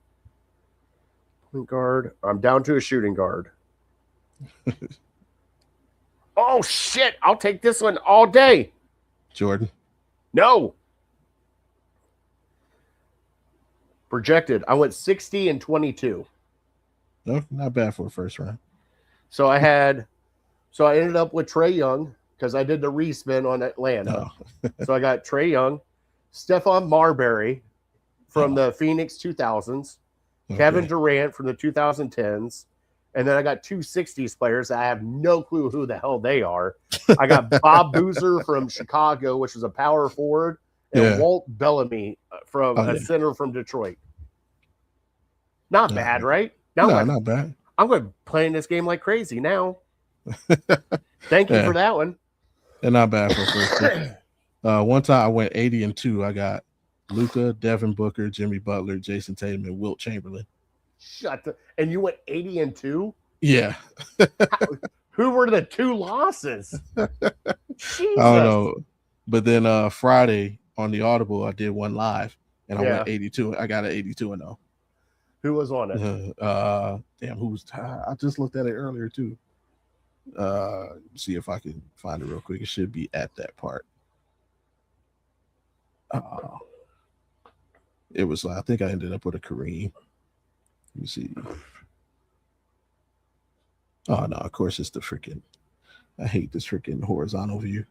Point guard. I'm down to a shooting guard. Oh, shit. I'll take this one all day. Jordan. No. Projected. I went 60 and 22. No, not bad for a first round. So I ended up with Trae Young because I did the respin on Atlanta. Oh. So I got Trae Young, Stephon Marbury from the Phoenix 2000s, Kevin Durant from the 2010s, and then I got 2 60s players. I have no clue who the hell they are. I got Bob Boozer from Chicago, which was a power forward, and Walt Bellamy from a center from Detroit. Not bad, right? No, not bad. I'm going to be playing this game like crazy now. Thank you for that one. And not bad for first. One time I went 80 and 2. I got Luka, Devin Booker, Jimmy Butler, Jason Tatum, and Wilt Chamberlain. And you went 80 and 2? Yeah. Who were the 2 losses? Jesus. I don't know. But then Friday on the Audible, I did one live, and I went 82. I got an 82 and 0. Who was on it? Damn, who's? I just looked at it earlier too. See if I can find it real quick. It should be at that part. It was. I think I ended up with a Kareem. Let me see. Oh no! Of course, it's the freaking. I hate this freaking horizontal view.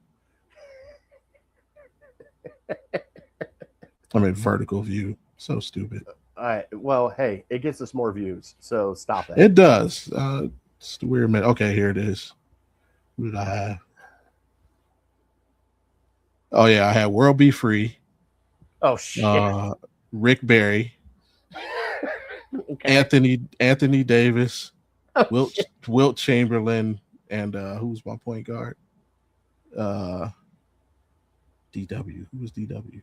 I mean, vertical view. So stupid. All right. Well, hey, it gets us more views, so stop that. It does. It's the weird minute. Okay, here it is. Who did I have? Oh yeah, I had World Be Free. Oh shit. Rick Barry. Okay. Anthony Davis. Wilt Chamberlain, and who's my point guard? DW. Who was DW?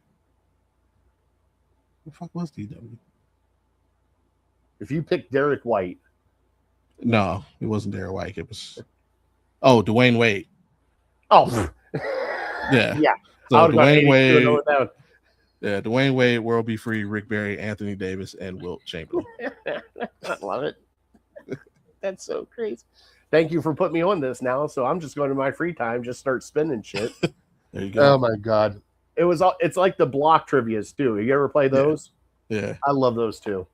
The fuck was DW? If you pick Derek White. No, it wasn't Derek White. It was Dwayne Wade. Oh. Yeah. Yeah. So Dwayne Wade. Yeah, Dwayne Wade, World Be Free, Rick Barry, Anthony Davis, and Wilt Chamberlain. I love it. That's so crazy. Thank you for putting me on this now. So I'm just going to my free time, just start spinning shit. There you go. Oh my God. It's like the block trivias too. You ever play those? Yeah. I love those too.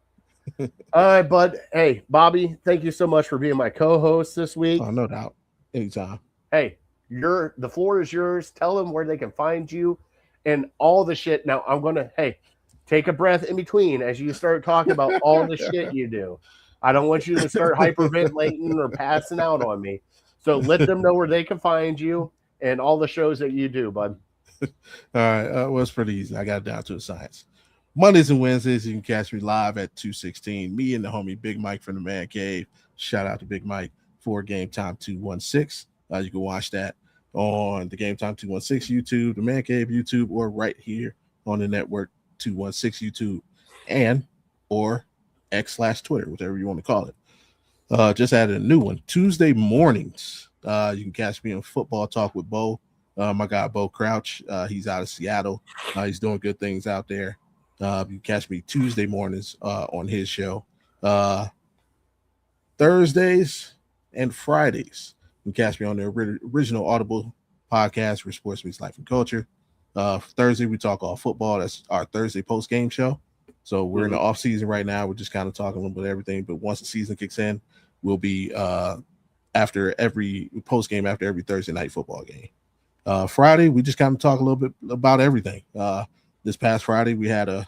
All right, bud. Hey, Bobby, thank you so much for being my co-host this week. Oh, no doubt. Anytime. Hey, the floor is yours. Tell them where they can find you and all the shit. Now I'm gonna take a breath in between as you start talking about all the shit you do. I don't want you to start hyperventilating or passing out on me. So let them know where they can find you and all the shows that you do, bud. All right. Well, it's pretty easy. I got it down to a science. Mondays and Wednesdays, you can catch me live at 2:16. Me and the homie Big Mike from the Man Cave. Shout out to Big Mike for Game Time 216. You can watch that on the Game Time 216 YouTube, the Man Cave YouTube, or right here on the network 216 YouTube and or X/Twitter, whatever you want to call it. Just added a new one. Tuesday mornings. You can catch me on Football Talk with Bo. My guy Bo Crouch. He's out of Seattle. He's doing good things out there. You can catch me Tuesday mornings on his show. Thursdays and Fridays, you can catch me on the original Audible podcast where sports meets life and culture. Thursday, we talk all football. That's our Thursday post-game show. So we're in the off season right now. We're just kind of talking a little bit of everything. But once the season kicks in, we'll be after every post-game, after every Thursday night football game. Friday, we just kind of talk a little bit about everything. This past Friday, we had a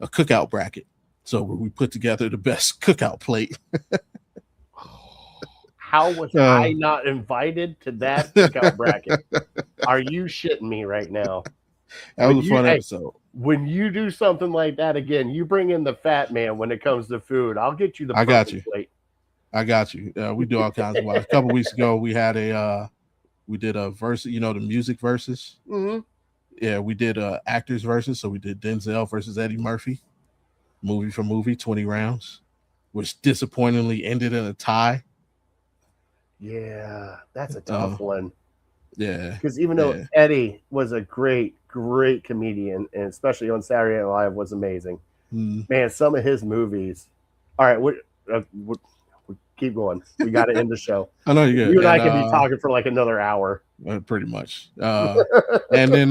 cookout bracket. So we put together the best cookout plate. How was I not invited to that cookout bracket? Are you shitting me right now? That was a fun episode. When you do something like that again, you bring in the fat man when it comes to food. I'll get you the plate. I got you. We do all kinds of stuff. A couple weeks ago, we had we did a verse, the music verses. Mm-hmm. Yeah, we did actors verses. So we did Denzel versus Eddie Murphy, movie for movie, 20 rounds, which disappointingly ended in a tie. Yeah, that's a tough one. Yeah. Because even though Eddie was a great comedian, and especially on Saturday Night Live was amazing, man, some of his movies. All right, we keep going. We got to end the show. I know you're good. You and I can be talking for like another hour. Pretty much. And then,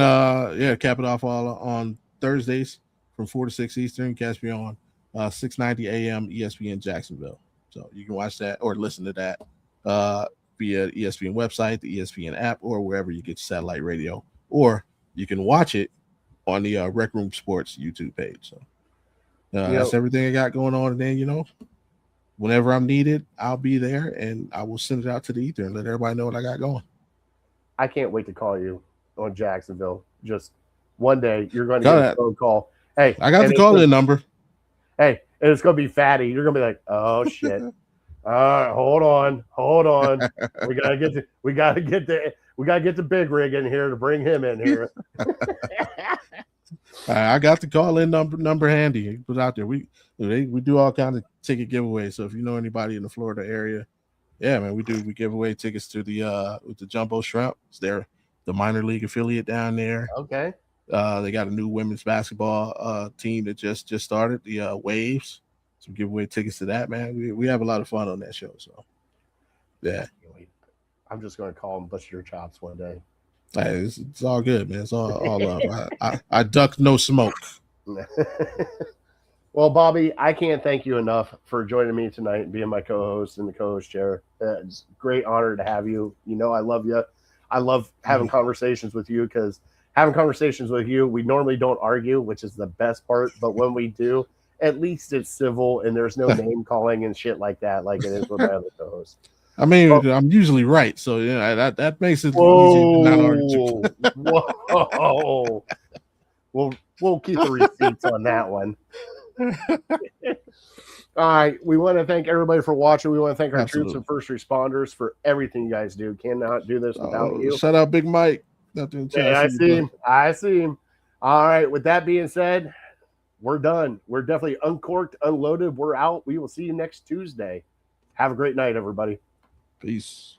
cap it off all on Thursdays from 4 to 6 Eastern. Catch me on 6:90 a.m. ESPN Jacksonville. So you can watch that or listen to that via ESPN website, the ESPN app, or wherever you get satellite radio. Or you can watch it on the Rec Room Sports YouTube page. So that's everything I got going on. And then, whenever I'm needed, I'll be there and I will send it out to the ether and let everybody know what I got going. I can't wait to call you on Jacksonville. Just one day you're going to get a phone call. Hey, I got the call-in number. Hey, and it's going to be Fatty. You're going to be like, oh shit. All right, hold on. We gotta get the big rig in here to bring him in here. I got the call-in number handy. Put out there. We do all kinds of ticket giveaways. So if you know anybody in the Florida area, yeah, man, we give away tickets to the with the Jumbo Shrimp. It's the minor league affiliate down there. Okay. They got a new women's basketball team that just started, the Waves. So we give away tickets to that, man. We have a lot of fun on that show. So yeah. I'm just gonna call and bust your chops one day. Hey, it's all good, man. It's all love. I duck no smoke. Well, Bobby, I can't thank you enough for joining me tonight and being my co-host in the co-host chair. It's a great honor to have you. I love you. I love having conversations with you because having conversations with you, we normally don't argue, which is the best part. But when we do, at least it's civil and there's no name calling and shit like that, like it is with my other co-hosts. I mean, I'm usually right, so that makes it easy to not argue. Whoa! We'll keep the receipts on that one. All right, we want to thank everybody for watching. We want to thank our troops and first responders for everything you guys do. Cannot do this without you. Shout out Big Mike. I see him. All right, with that being said, we're done. We're definitely uncorked, unloaded. We're out. We will see you next Tuesday. Have a great night, everybody. Peace.